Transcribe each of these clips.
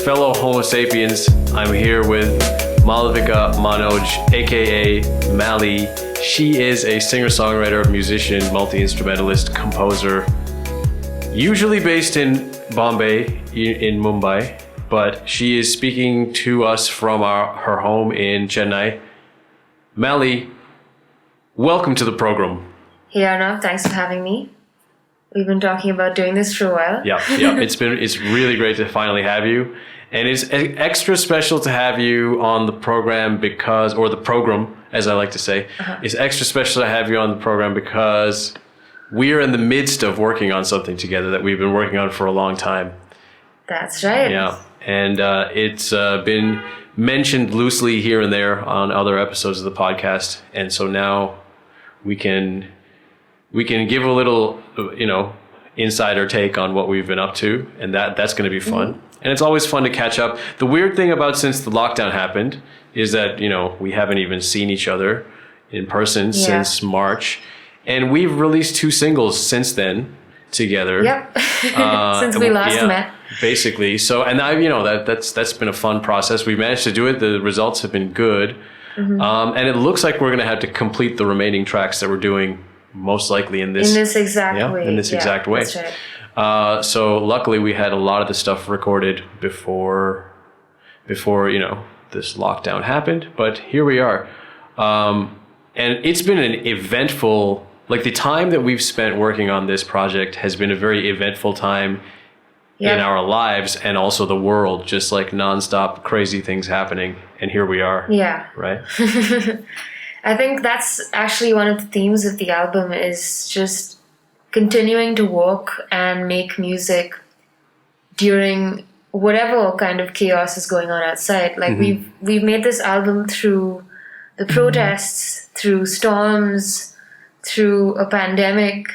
fellow Homo sapiens. I'm here with Maalavika Manoj, aka Mali. She is a singer-songwriter, musician, multi-instrumentalist, composer, usually based in Bombay, in Mumbai, but she is speaking to us from her home in Chennai. Mali, welcome to the program. Hey Arnav, thanks for having me. We've been talking about doing this for a while. Yeah. It's really great to finally have you. And it's extra special to have you on the program or the program, as I like to say. It's extra special to have you on the program because we are in the midst of working on something together that we've been working on for a long time. That's right. Yeah. And it's been mentioned loosely here and there on other episodes of the podcast. And so now we can give a little, insider take on what we've been up to, and that's going to be fun. Mm-hmm. And it's always fun to catch up. The weird thing about since the lockdown happened is that, we haven't even seen each other in person since March. And we've released 2 singles since then together. Yep. Since we last met. Basically. So, and that's been a fun process. We managed to do it. The results have been good. Mm-hmm. And it looks like we're going to have to complete the remaining tracks that we're doing most likely in this exact way. That's right. So luckily we had a lot of the stuff recorded before this lockdown happened, but here we are. And it's been an eventful, the time that we've spent working on this project has been a very eventful time in our lives and also the world, just like nonstop crazy things happening. And here we are. Yeah. Right? I think that's actually one of the themes of the album is just continuing to work and make music during whatever kind of chaos is going on outside. We've made this album through the protests, through storms, through a pandemic,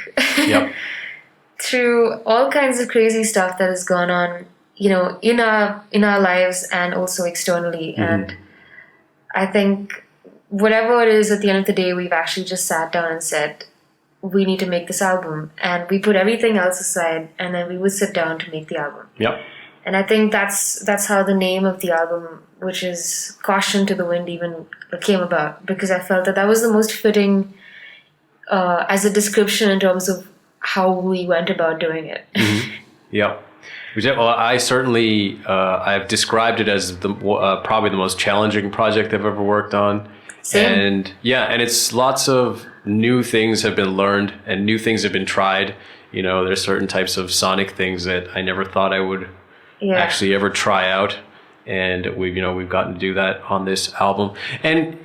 through all kinds of crazy stuff that has gone on, in our lives and also externally. Mm-hmm. And I think whatever it is, at the end of the day, we've actually just sat down and said, we need to make this album. And we put everything else aside, and then we would sit down to make the album. Yep. And I think that's how the name of the album, which is Caution to the Wind, even came about. Because I felt that was the most fitting as a description in terms of how we went about doing it. Mm-hmm. Yep. Well, I certainly, I've described it as probably the most challenging project I've ever worked on. Same. And it's lots of new things have been learned and new things have been tried. There's certain types of sonic things that I never thought I would actually ever try out. And we've gotten to do that on this album. And,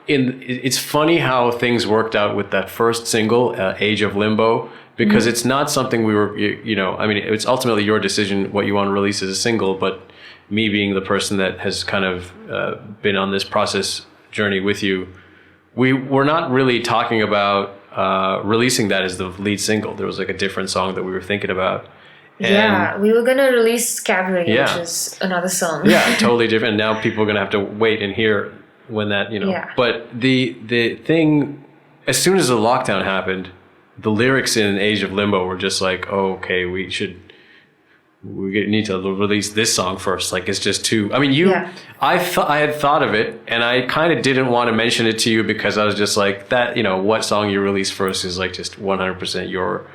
it's funny how things worked out with that first single, Age of Limbo, because it's not something we were, it's ultimately your decision what you want to release as a single, but me being the person that has kind of been on this process journey with you, we're not really talking about releasing that as the lead single. There was a different song that we were thinking about. And we were going to release Cabaret, which is another song. Yeah, totally different. Now people are going to have to wait and hear when that, But the thing, as soon as the lockdown happened, the lyrics in Age of Limbo were just like, oh, okay, we need to release this song first. It's just too, I had thought of it and I kind of didn't want to mention it to you because I was just like that, what song you release first is just 100% your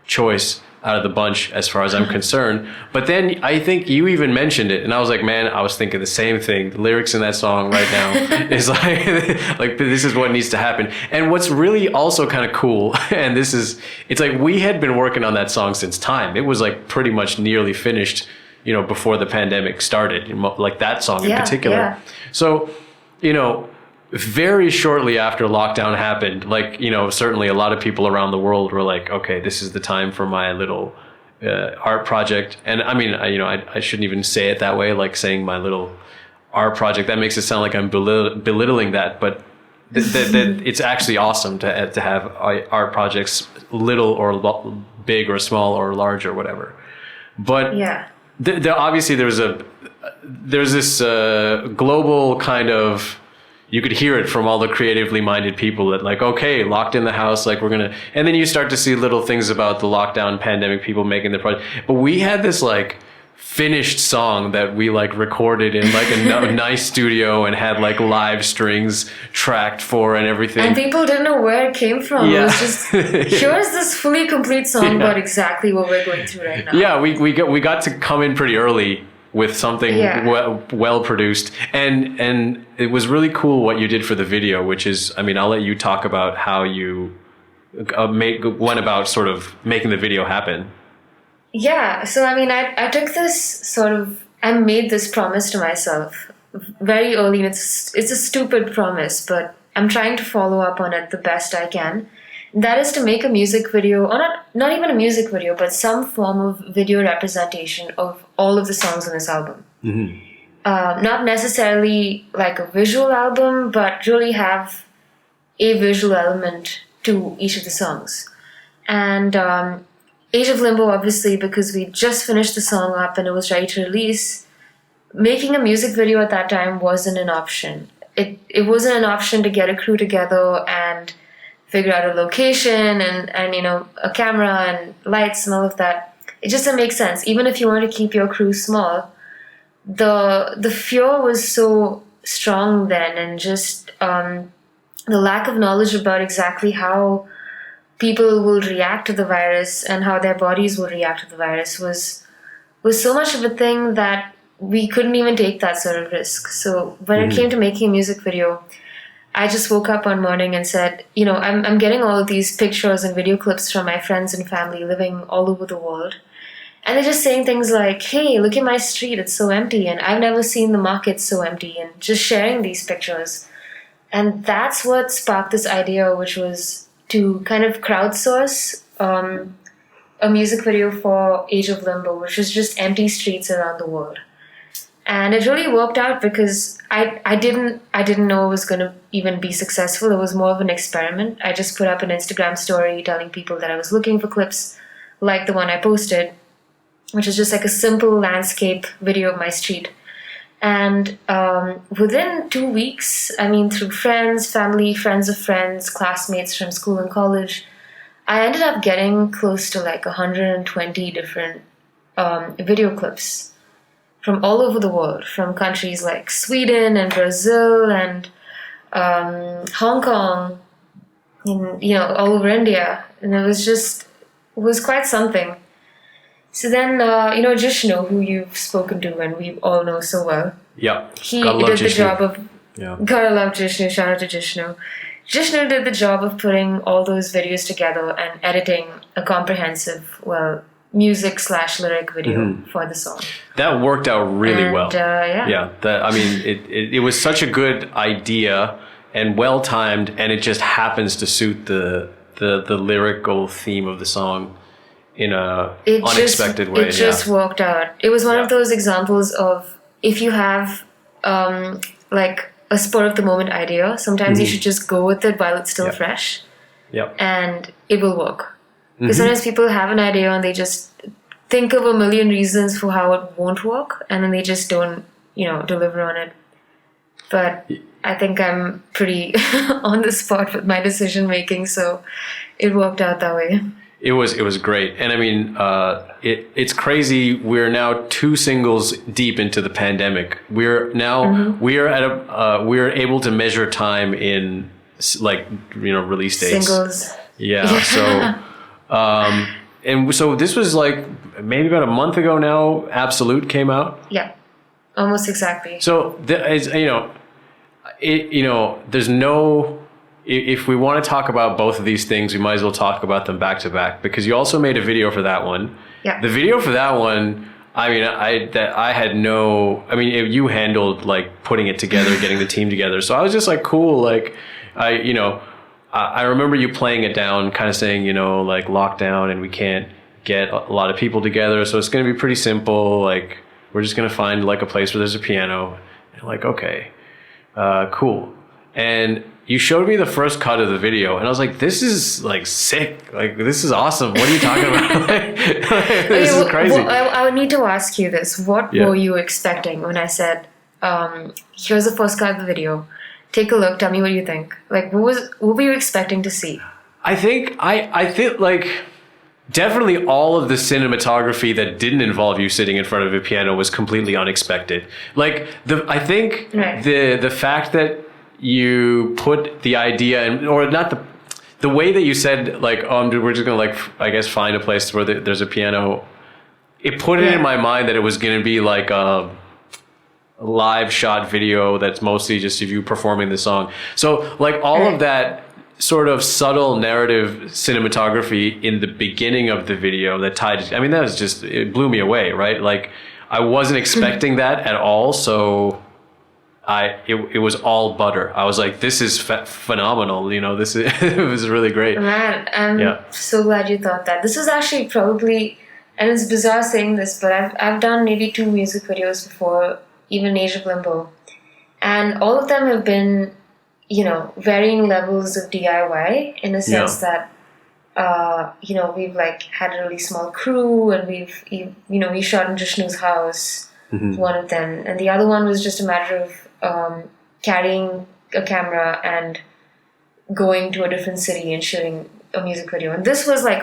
choice out of the bunch as far as I'm concerned. But then I think you even mentioned it and I was like, man, I was thinking the same thing. The lyrics in that song right now is like this is what needs to happen. And what's really also kind of cool, and it's like we had been working on that song since time. It was pretty much nearly finished, before the pandemic started, that song in particular. Yeah. So, very shortly after lockdown happened, certainly a lot of people around the world were like, okay, this is the time for my little art project. And I shouldn't even say it that way, saying my little art project. That makes it sound like I'm belittling that, but that it's actually awesome to have art projects, little or big or small or large or whatever. But obviously there's this global kind of, you could hear it from all the creatively minded people that okay, locked in the house, we're going to, and then you start to see little things about the lockdown pandemic, people making the project. But we had this finished song that we like recorded in like a nice studio and had like live strings tracked for and everything. And people didn't know where it came from. Yeah. It was just, here's this fully complete song about exactly what we're going through right now. Yeah, we got to come in pretty early with something well produced, and it was really cool what you did for the video, which is, I mean, I'll let you talk about how you went about sort of making the video happen. Yeah, so I mean, I took this I made this promise to myself very early. It's a stupid promise, but I'm trying to follow up on it the best I can. That is to make a music video, or not even a music video, but some form of video representation of all of the songs on this album. Mm-hmm. Not necessarily like a visual album, but really have a visual element to each of the songs. And Age of Limbo, obviously, because we just finished the song up and it was ready to release, making a music video at that time wasn't an option. It wasn't an option to get a crew together and figure out a location and you know, a camera and lights and all of that. It just didn't make sense. Even if you want to keep your crew small, the fear was so strong then, and just the lack of knowledge about exactly how people will react to the virus and how their bodies will react to the virus was so much of a thing that we couldn't even take that sort of risk. So when it came to making a music video, I just woke up one morning and said, you know, I'm getting all of these pictures and video clips from my friends and family living all over the world. And they're just saying things like, hey, look at my street, it's so empty, and I've never seen the market so empty, and just sharing these pictures. And that's what sparked this idea, which was to kind of crowdsource a music video for Age of Limbo, which was just empty streets around the world. And it really worked out because I didn't know it was going to even be successful. It was more of an experiment. I just put up an Instagram story telling people that I was looking for clips like the one I posted, which is just like a simple landscape video of my street. And within 2 weeks, I mean, through friends, family, friends of friends, classmates from school and college, I ended up getting close to like 120 different video clips from all over the world, from countries like Sweden and Brazil and Hong Kong, and, you know, all over India. And it was quite something. So then, you know, Jishnu, who you've spoken to and we all know so well. Yeah. He did the job of... Yeah. Gotta love Jishnu. Shout out to Jishnu. Jishnu did the job of putting all those videos together and editing a comprehensive, music/lyric video for the song. That worked out really well. Yeah. I mean, it was such a good idea and well timed, and it just happens to suit the lyrical theme of the song in a unexpected way. It just worked out. It was one of those examples of, if you have like a spur of the moment idea, sometimes you should just go with it while it's still fresh. Yep. And it will work. Because sometimes people have an idea and they just think of a million reasons for how it won't work, and then they just don't, you know, deliver on it. But I think I'm pretty on the spot with my decision making, so it worked out that way. It was great. And I mean, it's crazy. We're now 2 singles deep into the pandemic. We're able to measure time in, like, you know, release dates. Singles. Yeah. So, and so this was like maybe about a month ago now, Absolute came out. Yeah. Almost exactly. So, there's no... If we want to talk about both of these things, we might as well talk about them back to back, because you also made a video for that one. Yeah. The video for that one, I mean, you handled like putting it together, getting the team together. So I was just like, cool. Like, I remember you playing it down, kind of saying, you know, like lockdown and we can't get a lot of people together. So it's going to be pretty simple. Like, we're just going to find like a place where there's a piano. And I'm like, okay, cool. And you showed me the first cut of the video, and I was like, this is like sick. Like, this is awesome. What are you talking about? This is crazy. Well, I would need to ask you this. What were you expecting when I said, here's the first cut of the video. Take a look. Tell me what you think. Like, what were you expecting to see? I think like definitely all of the cinematography that didn't involve you sitting in front of a piano was completely unexpected. Like I think the fact that you put the idea in, or not the way that you said like, oh, we're just gonna like, I guess, find a place where there's a piano. It put it in my mind that it was gonna be like a live shot video that's mostly just of you performing the song. So like all of that sort of subtle narrative cinematography in the beginning of the video that tied, I mean, that was just, it blew me away, right? Like I wasn't expecting that at all. So it was all butter. I was like, this is phenomenal. You know, this is, it was really great. Man, I'm so glad you thought that. This is actually probably, and it's bizarre saying this, but I've done maybe 2 music videos before, even Age of Limbo. And all of them have been, you know, varying levels of DIY in the sense that, you know, we've like had a really small crew and we shot in Jishnu's house, one of them. And the other one was just a matter of carrying a camera and going to a different city and shooting a music video. And this was like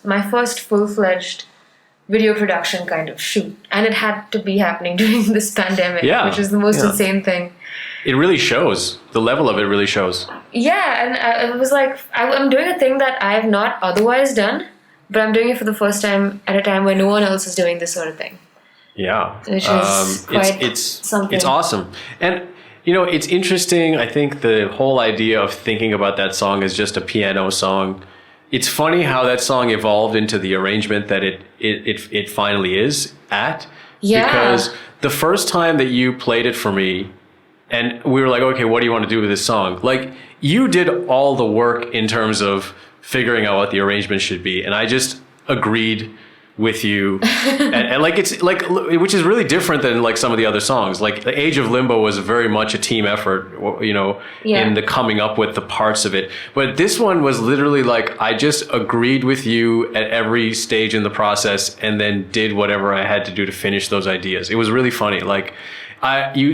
my first full-fledged video production kind of shoot. And it had to be happening during this pandemic, which is the most insane thing. It really shows. The level of it really shows. Yeah, and it was like, I'm doing a thing that I have not otherwise done, but I'm doing it for the first time at a time where no one else is doing this sort of thing. Yeah. Which is quite something. It's awesome. And, you know, it's interesting. I think the whole idea of thinking about that song as just a piano song, it's funny how that song evolved into the arrangement that it finally is at. Yeah. Because the first time that you played it for me, and we were like, okay, what do you want to do with this song? Like, you did all the work in terms of figuring out what the arrangement should be. And I just agreed with you. and like, it's like, which is really different than like some of the other songs. Like the Age of Limbo was very much a team effort, you know, in the coming up with the parts of it. But this one was literally like, I just agreed with you at every stage in the process and then did whatever I had to do to finish those ideas. It was really funny. Like, you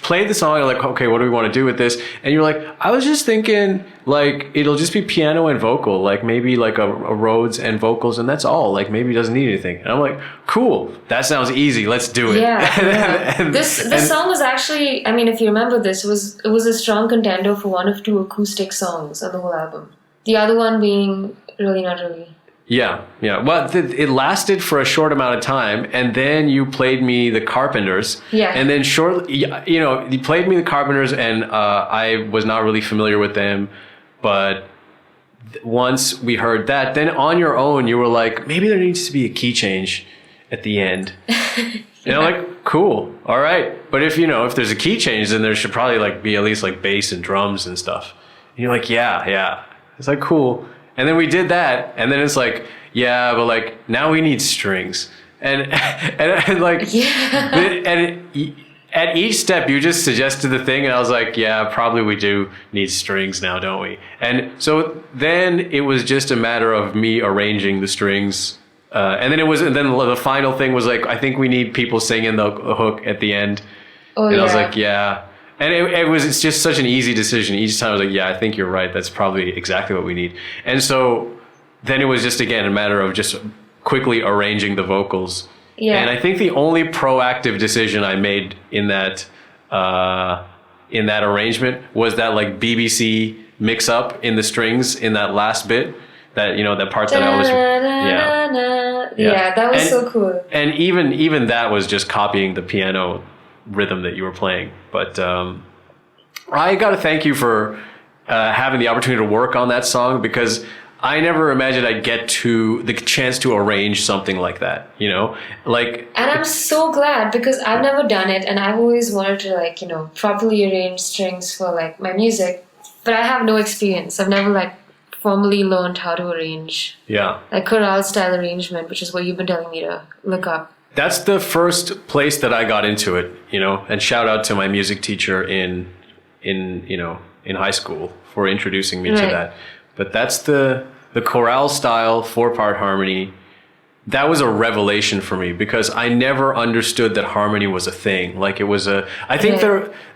played the song, like, okay, what do we want to do with this? And you're like, I was just thinking, like, it'll just be piano and vocal, like maybe like a Rhodes and vocals, and that's all. Like, maybe it doesn't need anything. And I'm like, cool, that sounds easy. Let's do it. Yeah. This song was actually, I mean, if you remember this, it was a strong contender for one of 2 acoustic songs on the whole album. The other one being Really Not Really. Yeah. Well, it lasted for a short amount of time, and then you played me the Carpenters. Yeah. And then shortly, you know, you played me the Carpenters, and I was not really familiar with them, but once we heard that, then on your own, you were like, maybe there needs to be a key change at the end. And I'm like, cool, all right. But if there's a key change, then there should probably like be at least like bass and drums and stuff. And you're like, yeah. It's like, cool. And then we did that, and then it's like, yeah, but like now we need strings, and like, and at each step you just suggested the thing, and I was like, yeah, probably we do need strings now, don't we? And so then it was just a matter of me arranging the strings, and then the final thing was like, I think we need people singing the hook at the end, I was like, yeah. And it's just such an easy decision. Each time I was like, yeah, I think you're right. That's probably exactly what we need. And so then it was just, again, a matter of just quickly arranging the vocals. Yeah. And I think the only proactive decision I made in that arrangement was that like BBC mix up in the strings in that last bit, that, you know, that part that I always, yeah, that was so cool. And even that was just copying the piano rhythm that you were playing. But I got to thank you for having the opportunity to work on that song, because I never imagined I'd get to the chance to arrange something like that, you know, like. And I'm so glad, because I've never done it, and I've always wanted to, like, you know, properly arrange strings for like my music, but I have no experience. I've never like formally learned how to arrange. Yeah. Like chorale style arrangement, which is what you've been telling me to look up. That's the first place that I got into it, you know, and shout out to my music teacher in high school for introducing me to that. But that's the chorale style 4-part harmony. That was a revelation for me, because I never understood that harmony was a thing. Like, it was I think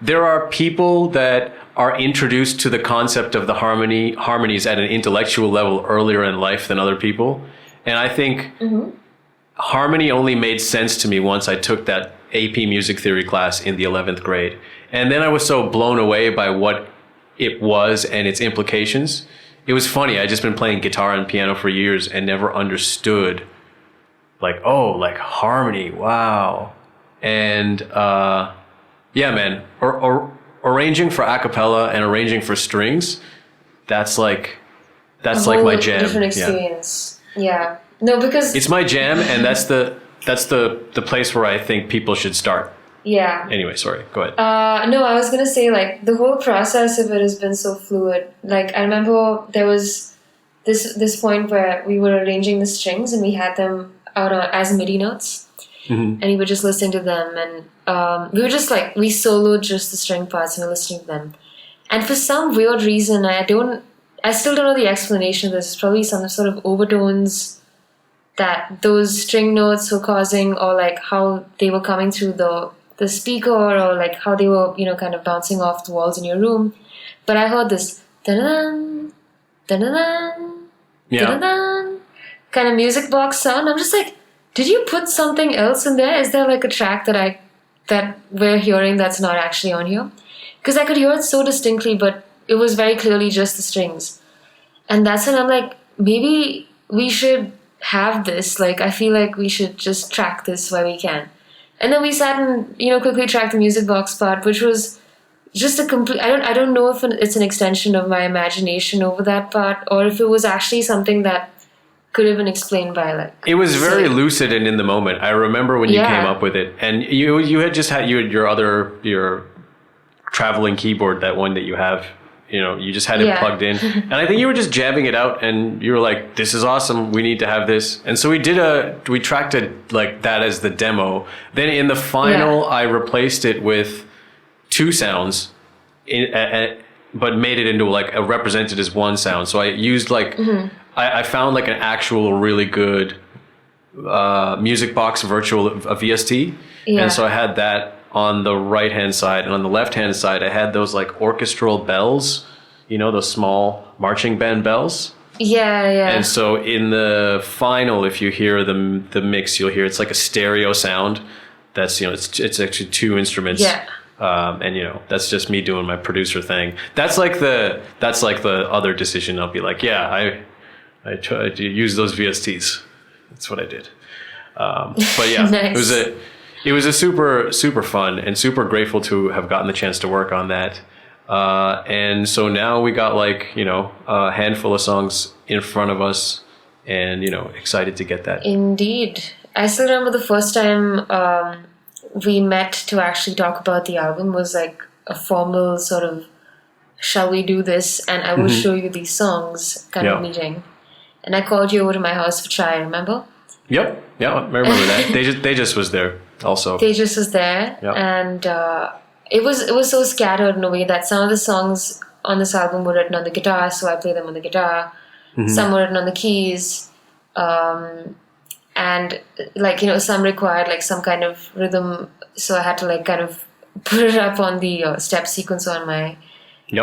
there are people that are introduced to the concept of the harmonies at an intellectual level earlier in life than other people. And I think harmony only made sense to me once I took that AP music theory class in the 11th grade. And then I was so blown away by what it was and its implications. It was funny. I'd just been playing guitar and piano for years and never understood like, oh, like harmony. Wow. And yeah, man, arranging for a cappella and arranging for strings, that's like my jam. Different experience. Yeah. No, because it's my jam, and that's the place where I think people should start. Yeah. Anyway, sorry. Go ahead. No, I was gonna say like the whole process of it has been so fluid. Like I remember there was this point where we were arranging the strings and we had them out as MIDI notes, and we were just listening to them, and we were just like we soloed just the string parts and we were listening to them. And for some weird reason, I still don't know the explanation. There's probably some sort of overtones that those string notes were causing, or like how they were coming through the speaker, or like how they were, kind of bouncing off the walls in your room. But I heard this dun-dun, dun-dun, dun-dun, kind of music box sound. I'm just like, did you put something else in there? Is there like a track that we're hearing that's not actually on here? Because I could hear it so distinctly, but it was very clearly just the strings. And that's when I'm like, maybe we should have this. Like, I feel like we should just track this where we can. And then we sat and, quickly tracked the music box part, which was just a complete... I don't know if it's an extension of my imagination over that part, or if it was actually something that could have been explained by like... It was very lucid and in the moment. I remember when you came up with it. And you had your traveling keyboard, that one that you have... you just had it plugged in. And I think you were just jamming it out and you were like, this is awesome. We need to have this. And so we tracked it like that as the demo. Then in the final, I replaced it with two sounds, but made it into like represented as one sound. So I used like, I found like an actual really good music box virtual a VST. Yeah. And so I had that on the right-hand side, and on the left-hand side, I had those like orchestral bells, those small marching band bells. Yeah, yeah. And so in the final, if you hear the mix, you'll hear it's like a stereo sound. That's it's actually two instruments. Yeah. And that's just me doing my producer thing. That's like the other decision. I'll be like, yeah, I tried to use those VSTs. That's what I did. But yeah, nice. It was a super, super fun, and super grateful to have gotten the chance to work on that. And so now we got like, a handful of songs in front of us, and, excited to get that. Indeed. I still remember the first time we met to actually talk about the album was like a formal sort of, shall we do this? And I will show you these songs kind of meeting. And I called you over to my house for chai, remember? Yep. Yeah, I remember that. They just was there. Also, Tejas was there, and it was so scattered in a way that some of the songs on this album were written on the guitar, so I played them on the guitar. Some were written on the keys, and like some required like some kind of rhythm, so I had to like kind of put it up on the step sequence on my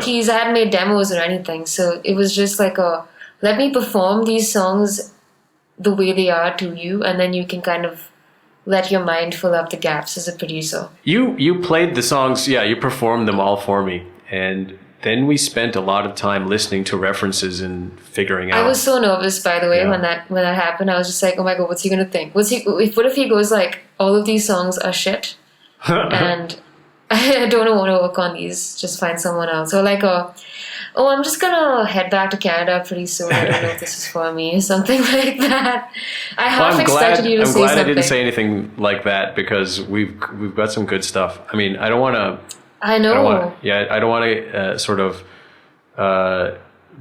keys. I hadn't made demos or anything, so it was just like let me perform these songs the way they are to you, and then you can kind of let your mind fill up the gaps as a producer. You played the songs, you performed them all for me. And then we spent a lot of time listening to references and figuring out. I was so nervous, by the way, when that happened. I was just like, oh my God, what's he going to think? What if he goes like, all of these songs are shit and I don't want to work on these, just find someone else. Or like, I'm just going to head back to Canada pretty soon. I don't know if this is for me, something like that. I half expected you to say something. I'm glad I didn't say anything like that, because we've got some good stuff. I mean, I don't want to... I know. I don't want to sort of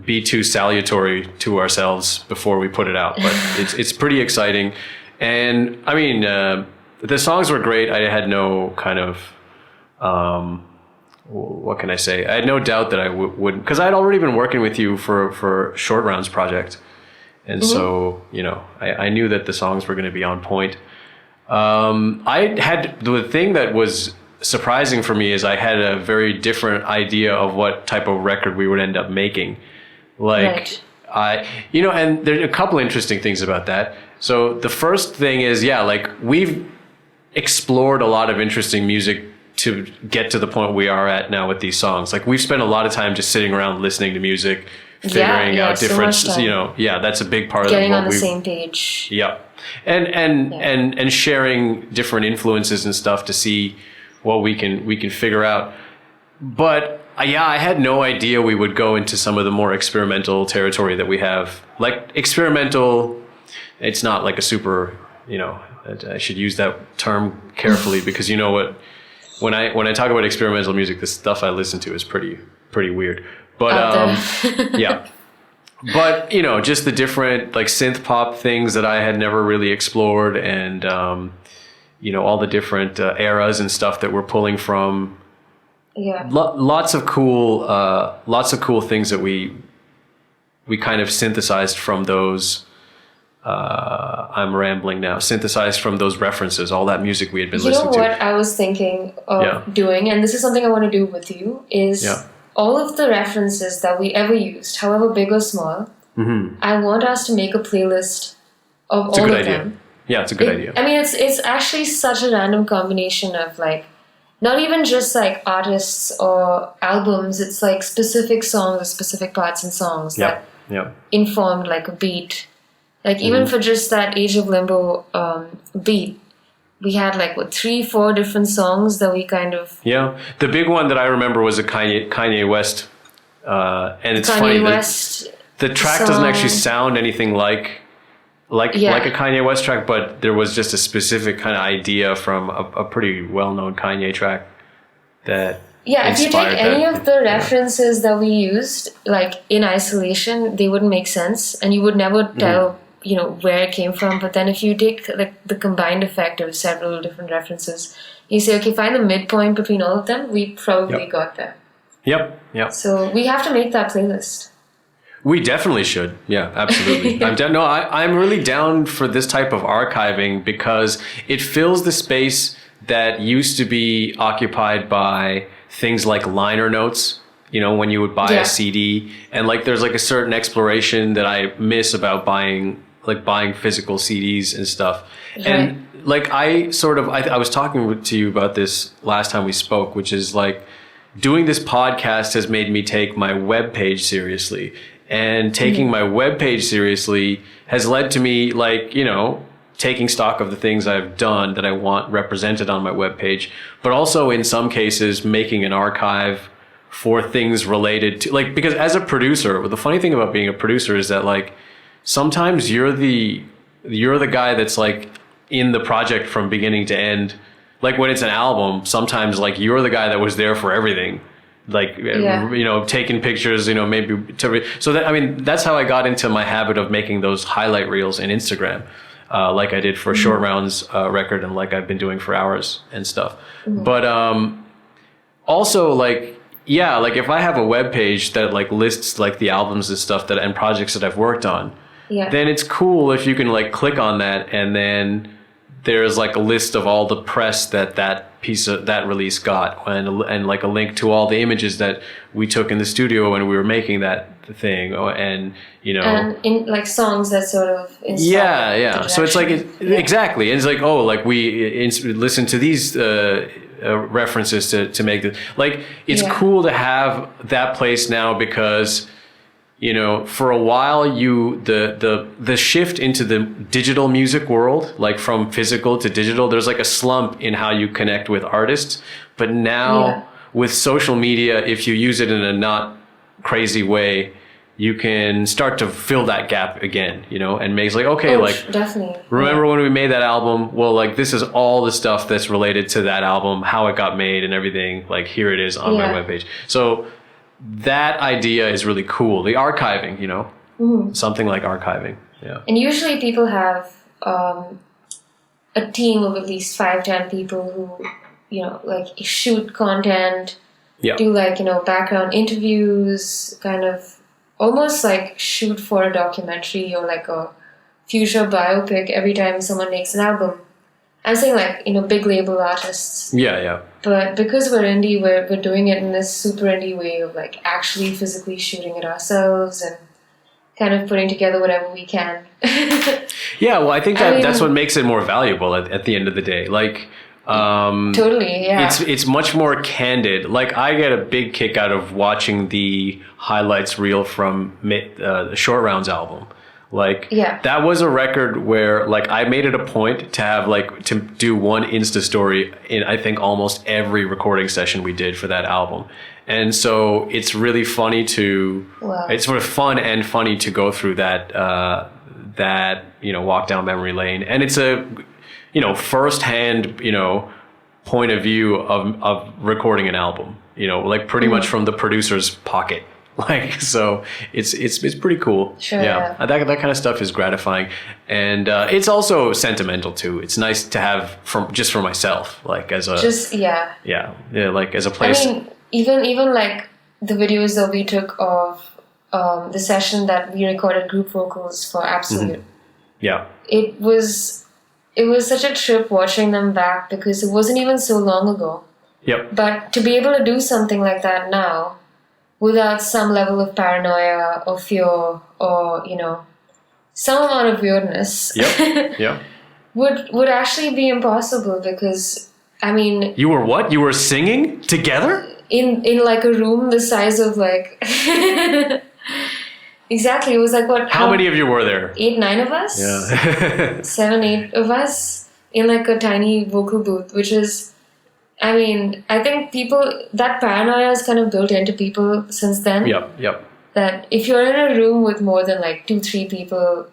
be too salutary to ourselves before we put it out. But it's pretty exciting. And, I mean, the songs were great. I had no kind of... what can I say? I had no doubt that I would, because I'd already been working with you for Short Rounds project. And so, I knew that the songs were going to be on point. The thing that was surprising for me is I had a very different idea of what type of record we would end up making. Like, and there's a couple interesting things about that. So the first thing is, like we've explored a lot of interesting music to get to the point we are at now with these songs. Like we've spent a lot of time just sitting around listening to music, figuring out different, that's a big part of getting on the same page. Yeah. And sharing different influences and stuff to see what we can figure out. But I had no idea we would go into some of the more experimental territory that we have. Like experimental, it's not like a super, I should use that term carefully because you know what, when I talk about experimental music, the stuff I listen to is pretty weird. But yeah. But, just the different like synth pop things that I had never really explored and, all the different eras and stuff that we're pulling from. Yeah. Lots of cool things that we kind of synthesized from those. I'm rambling now. Synthesized from those references, all that music we had been listening to. You know what I was thinking of doing, and this is something I want to do with you, is all of the references that we ever used, however big or small, I want us to make a playlist of all of them. Yeah, it's a good idea. I mean, it's actually such a random combination of like, not even just like artists or albums, it's like specific songs or specific parts in songs that informed like a beat. Like even for just that Age of Limbo beat, we had like 3-4 different songs that we kind of... Yeah, the big one that I remember was a Kanye West, and it's funny that the track doesn't actually sound anything like a Kanye West track, but there was just a specific kind of idea from a pretty well-known Kanye track that if you take any of the references that we used, like in isolation, they wouldn't make sense, and you would never tell, where it came from. But then if you take like the combined effect of several different references, you say, okay, find the midpoint between all of them, we probably got there. Yep. So we have to make that playlist. We definitely should. Yeah, absolutely. I'm really down for this type of archiving because it fills the space that used to be occupied by things like liner notes, when you would buy a CD, and like there's like a certain exploration that I miss about buying physical CDs and stuff. Right. And like I was talking to you about this last time we spoke, which is like doing this podcast has made me take my webpage seriously. And taking my webpage seriously has led to me taking stock of the things I've done that I want represented on my webpage, but also in some cases making an archive for things related to because as a producer, the funny thing about being a producer is that like sometimes you're the guy that's like in the project from beginning to end. Like when it's an album, sometimes like you're the guy that was there for everything. Taking pictures, that's how I got into my habit of making those highlight reels in Instagram, like I did for Short Round's record and like I've been doing for Hours and stuff. But also if I have a web page that like lists like the albums and stuff and projects that I've worked on, then it's cool if you can like click on that and then there's like a list of all the press that piece of that release got and like a link to all the images that we took in the studio when we were making that thing and in like songs that sort of inspire so it's like exactly, and it's like we listen to these references to make this it's cool to have that place now because for a while the shift into the digital music world, like from physical to digital, there's like a slump in how you connect with artists. But now with social media, if you use it in a not crazy way, you can start to fill that gap again, and make definitely. Remember when we made that album? Well, like this is all the stuff that's related to that album, how it got made and everything. Like here it is on my webpage. So that idea is really cool. The archiving, something like archiving. Yeah. And usually people have a team of at least 5-10 people who, shoot content, do background interviews, kind of almost like shoot for a documentary or like a future biopic every time someone makes an album. I'm saying big label artists. Yeah. But because we're indie, we're doing it in this super indie way of like actually physically shooting it ourselves and kind of putting together whatever we can. Yeah, well, I think that's what makes it more valuable at the end of the day. Like, totally, yeah. It's much more candid. Like, I get a big kick out of watching the highlights reel from the Short Rounds album. Like, that was a record where, like, I made it a point to have, like, to do one Insta story in, I think, almost every recording session we did for that album. And so it's really funny it's sort of fun and funny to go through that, walk down memory lane. And it's a, firsthand, point of view of recording an album, like pretty much from the producer's pocket. Like, so it's pretty cool. Sure. Yeah. That kind of stuff is gratifying. And it's also sentimental too. It's nice to have just for myself, like as a, like as a place. I mean, even like the videos that we took of the session that we recorded group vocals for Absolute. Mm-hmm. Yeah. It was such a trip watching them back because it wasn't even so long ago. Yep. But to be able to do something like that now without some level of paranoia or fear or, some amount of weirdness would actually be impossible because, I mean... You were what? You were singing together? In like a room the size of like... Exactly. It was like what? How many of you were there? 8, 9 of us? Yeah. 7, 8 of us in like a tiny vocal booth, which is, I mean, I think that paranoia is kind of built into people since then. Yep. That if you're in a room with more than like 2, 3 people,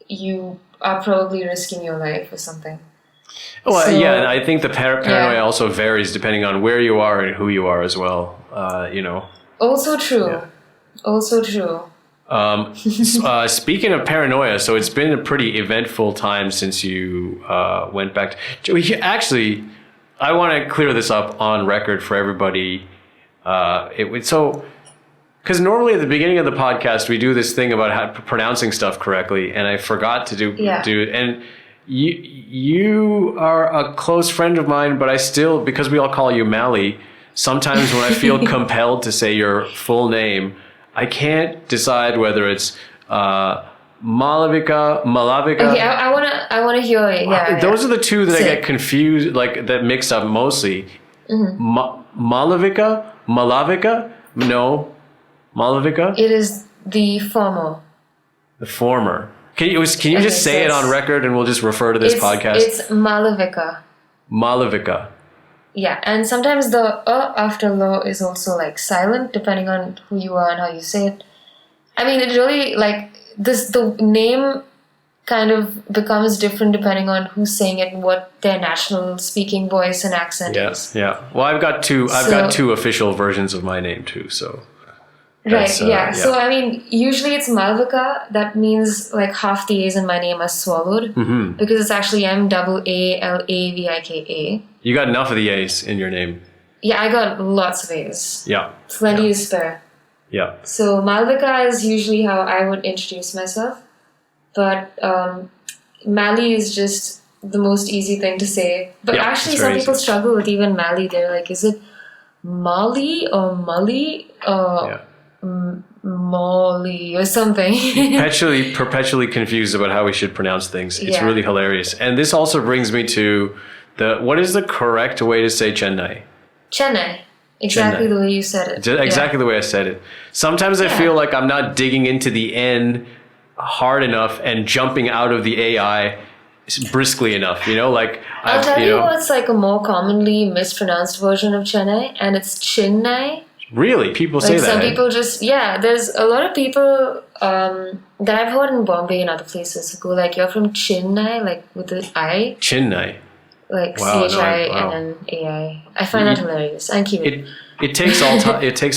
you are probably risking your life or something. Well, and I think the paranoia also varies depending on where you are and who you are as well. Also true. Yeah. Also true. Speaking of paranoia, so it's been a pretty eventful time since you went back. Actually, I want to clear this up on record for everybody. Because normally at the beginning of the podcast we do this thing about pronouncing stuff correctly, and I forgot to do it. And you are a close friend of mine, but I still, because we all call you Mali, sometimes when I feel compelled to say your full name, I can't decide whether it's Maalavika. Okay, I wanna hear it. Yeah. Those are the two that I get confused, like that mix up mostly. Mm-hmm. Maalavika? No, Maalavika. It is the former. The former. Can you just say it on record, and we'll just refer to this podcast? It's Maalavika. Maalavika. Yeah, and sometimes the after lo is also like silent depending on who you are and how you say it. I mean, it really like the name kind of becomes different depending on who's saying it and what their national speaking voice and accent is. Yeah. Well, I've got two official versions of my name too, so. Right, yeah. So, I mean, usually it's Maalavika. That means like half the A's in my name are swallowed because it's actually Maalavika. You got enough of the A's in your name. Yeah, I got lots of A's. Yeah. Plenty to spare. Yeah. So, Maalavika is usually how I would introduce myself. But Mali is just the most easy thing to say. But actually, some people struggle with even Mali. They're like, is it Mali or Mali or Molly or something? perpetually confused about how we should pronounce things. It's really hilarious. And this also brings me to what is the correct way to say Chennai? Chennai. Exactly the way you said it. Exactly the way I said it. Sometimes I feel like I'm not digging into the N hard enough and jumping out of the AI briskly enough, like I'll tell you what's like a more commonly mispronounced version of Chennai, and it's Chennai. Really? People say that? Some people just, there's a lot of people that I've heard in Bombay and other places who go like, you're from Chennai, like with the I. Chennai. Like CHINNAI. I find that hilarious and cute. It takes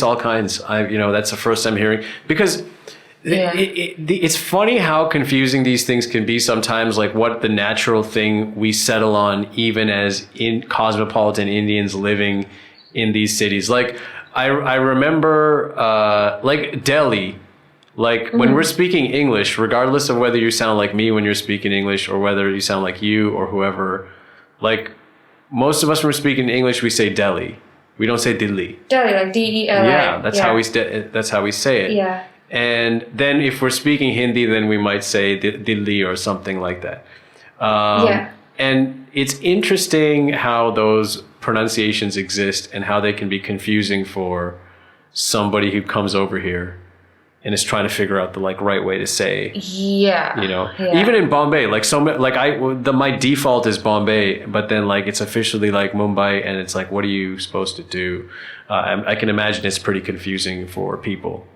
all kinds. That's the first time hearing, because it's funny how confusing these things can be sometimes, like what the natural thing we settle on even as in cosmopolitan Indians living in these cities. Like I remember like Delhi, like when we're speaking English, regardless of whether you sound like me when you're speaking English or whether you sound like you or whoever, like most of us when we're speaking English, we say Delhi. We don't say Delhi. Delhi, like DELI. Yeah, that's how we say it. Yeah. And then if we're speaking Hindi, then we might say Delhi or something like that. And it's interesting how those pronunciations exist and how they can be confusing for somebody who comes over here and is trying to figure out the right way to say. Even in Bombay, my default is Bombay, but then it's officially Mumbai, and it's what are you supposed to do? I can imagine it's pretty confusing for people.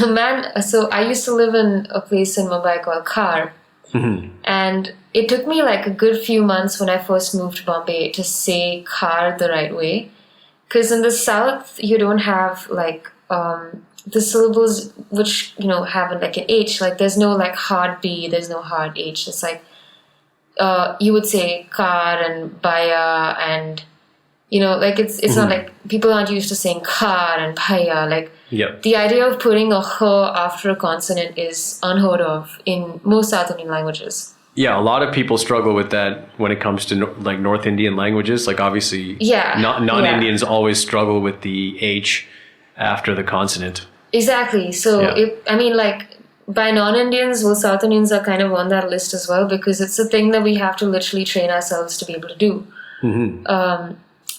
Man, so I used to live in a place in Mumbai called Khar. And it took me a good few months when I first moved to Bombay to say Khar the right way. Because in the south, you don't have the syllables which, have an H. There's no hard B, there's no hard H. It's you would say Kar and Baya and, it's not people aren't used to saying Kar and Baya. The idea of putting a H after a consonant is unheard of in most South Indian languages. Yeah, a lot of people struggle with that when it comes to North Indian languages. Obviously, non-Indians always struggle with the H after the consonant. Exactly. So, by non-Indians, South Indians are kind of on that list as well, because it's a thing that we have to literally train ourselves to be able to do.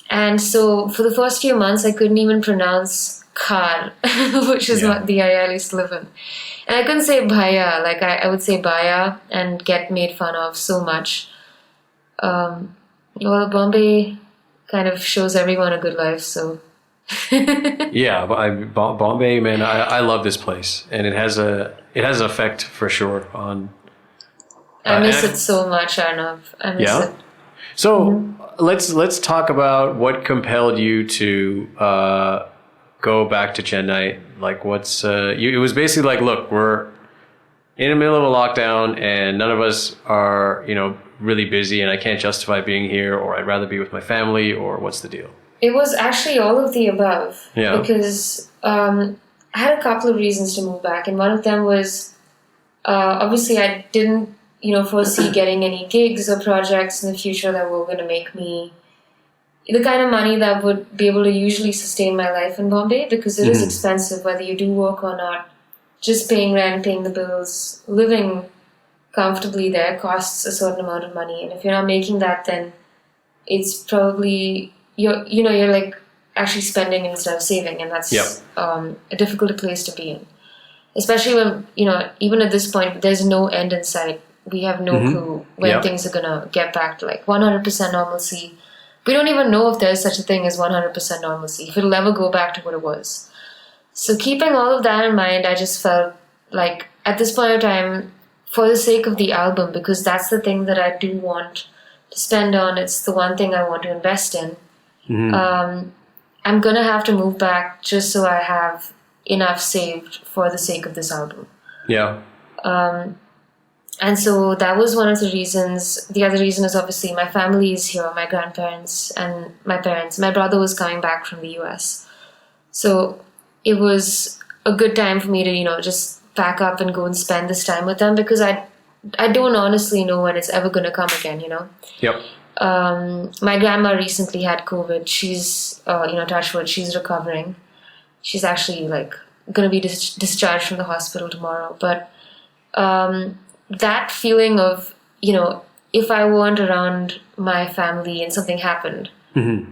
And so for the first few months, I couldn't even pronounce Khar, which is the area I used to live in. And I couldn't say Bhaya. I would say Baya and get made fun of so much. Bombay kind of shows everyone a good life, so... Bombay, man, I love this place, and it has an effect for sure on. I miss it so much, Arnav. I miss it. So let's talk about what compelled you to go back to Chennai. What's it was basically look, we're in the middle of a lockdown, and none of us are really busy, and I can't justify being here, or I'd rather be with my family, or what's the deal? It was actually all of the above, because I had a couple of reasons to move back, and one of them was obviously I didn't foresee getting any gigs or projects in the future that were going to make me the kind of money that would be able to usually sustain my life in Bombay, because it is expensive whether you do work or not. Just paying rent, paying the bills, living comfortably there costs a certain amount of money, and if you're not making that, then it's probably you're actually spending instead of saving, and that's a difficult place to be in. Especially when, even at this point, there's no end in sight. We have no clue when things are going to get back to 100% normalcy. We don't even know if there's such a thing as 100% normalcy, if it'll ever go back to what it was. So keeping all of that in mind, I just felt at this point in time, for the sake of the album, because that's the thing that I do want to spend on, it's the one thing I want to invest in, I'm going to have to move back just so I have enough saved for the sake of this album. And so that was one of the reasons. The other reason is obviously my family is here, my grandparents and my parents. My brother was coming back from the US. So it was a good time for me to, just pack up and go and spend this time with them, because I don't honestly know when it's ever going to come again, My grandma recently had COVID. She's, touch wood, she's recovering. She's actually going to be discharged from the hospital tomorrow. But that feeling of, if I weren't around my family and something happened,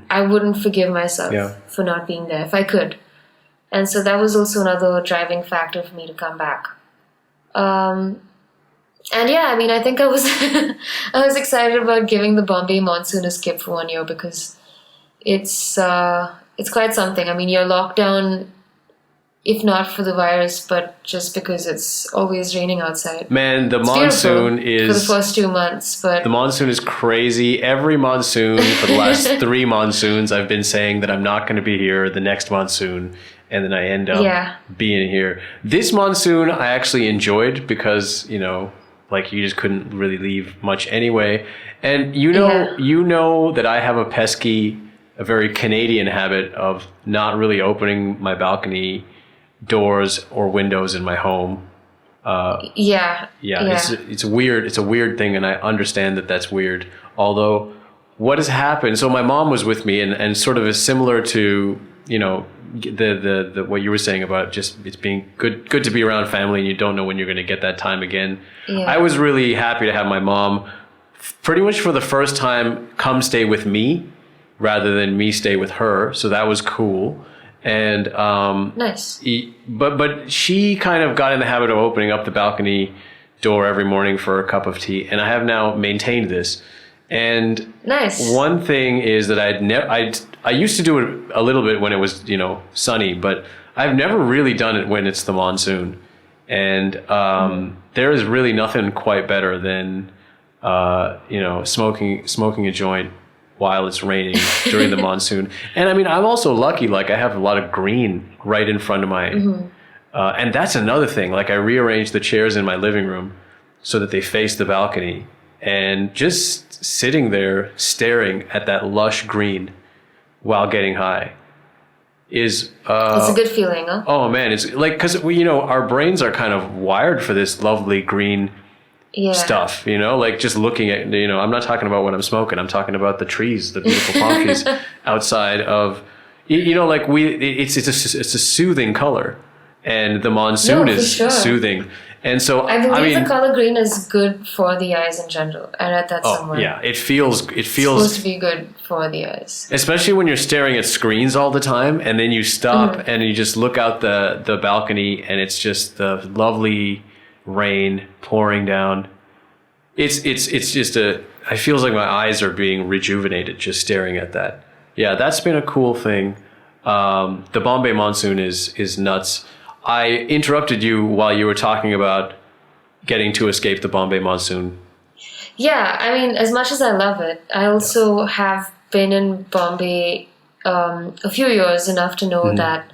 I wouldn't forgive myself for not being there if I could. And so that was also another driving factor for me to come back. And I think I was I was excited about giving the Bombay monsoon a skip for 1 year, because it's quite something. You're locked down, if not for the virus, but just because it's always raining outside. Man, the monsoon is... for the first 2 months, but... The monsoon is crazy. Every monsoon for the last 3 monsoons, I've been saying that I'm not going to be here the next monsoon, and then I end up being here. This monsoon, I actually enjoyed because, you just couldn't really leave much anyway. And you know that I have a very Canadian habit of not really opening my balcony doors or windows in my home. It's weird. It's a weird thing, and I understand that that's weird. Although, what has happened? So my mom was with me, and sort of is similar to the what you were saying about just it's being good to be around family and you don't know when you're going to get that time again. Yeah. I was really happy to have my mom pretty much for the first time come stay with me rather than me stay with her. So that was cool. And nice. But she kind of got in the habit of opening up the balcony door every morning for a cup of tea, and I have now maintained this. And nice. One thing is that I used to do it a little bit when it was sunny, but I've never really done it when it's the monsoon. And there is really nothing quite better than smoking a joint while it's raining during the monsoon. And I mean, I'm also lucky, like I have a lot of green right in front of my, and that's another thing. Like I rearranged the chairs in my living room so that they face the balcony, and just sitting there staring at that lush green while getting high is, it's a good feeling, huh? Oh man. It's like, cause our brains are kind of wired for this lovely green stuff, like just looking at, I'm not talking about what I'm smoking. I'm talking about the trees, the beautiful palm trees outside of, like it's a soothing color, and the monsoon is soothing. And so I believe the color green is good for the eyes in general. I read that somewhere. Yeah, it feels supposed to be good for the eyes. Especially when you're staring at screens all the time, and then you stop and you just look out the balcony, and it's just the lovely rain pouring down. It's just it feels like my eyes are being rejuvenated just staring at that. Yeah, that's been a cool thing. The Bombay monsoon is nuts. I interrupted you while you were talking about getting to escape the Bombay monsoon. Yeah, I mean, as much as I love it, I also have been in Bombay a few years, enough to know that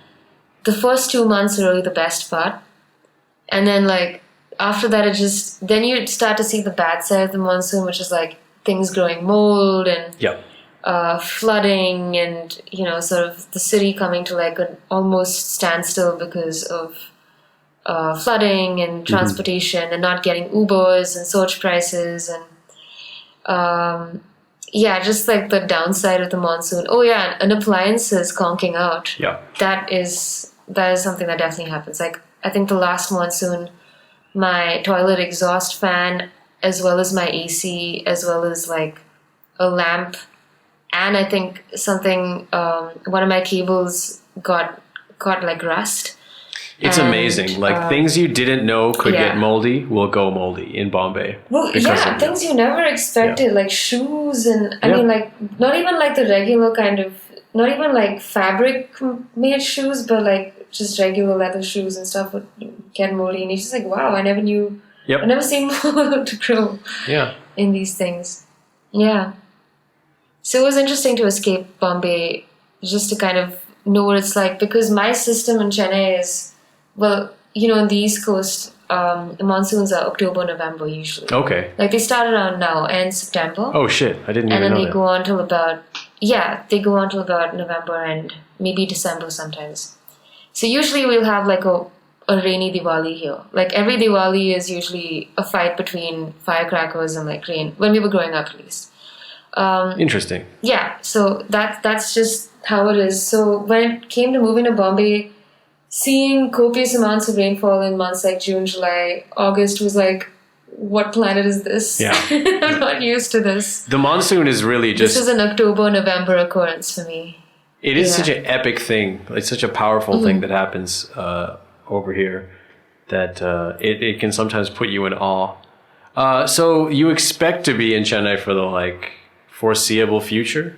the first 2 months are really the best part. And then after that, then you start to see the bad side of the monsoon, which is like things growing mold and flooding, and sort of the city coming to like an almost standstill because of flooding and transportation and not getting Ubers and surge prices and just like the downside of the monsoon. Oh yeah, and appliances conking out. Yeah, that is something that definitely happens. Like I think the last monsoon, my toilet exhaust fan, as well as my AC, as well as like a lamp, and I think something, one of my cables got like rust. It's amazing. Like things you didn't know could get moldy will go moldy in Bombay. Well, things you never expected, like shoes, and I mean, like not even like the regular kind of, not even like fabric made shoes, but like just regular leather shoes and stuff would get moldy, and it's just like, wow, I never knew. I never seen mold to grow. In these things. Yeah. So it was interesting to escape Bombay, just to kind of know what it's like, because my system in Chennai is, well, on the East Coast, the monsoons are October, November usually. Okay. Like they start around now, end September. Oh shit, I didn't even know that. And then they go on till about, they go on till about November and maybe December sometimes. So usually we'll have like a rainy Diwali here. Like every Diwali is usually a fight between firecrackers and like rain, when we were growing up at least. Interesting. Yeah, so that's just how it is. So when it came to moving to Bombay, seeing copious amounts of rainfall in months like June, July, August was like, what planet is this? Yeah. I'm not used to this. The monsoon is really just... This is an October, November occurrence for me. It is such an epic thing. It's such a powerful thing that happens over here that it can sometimes put you in awe. So you expect to be in Chennai for the like foreseeable future?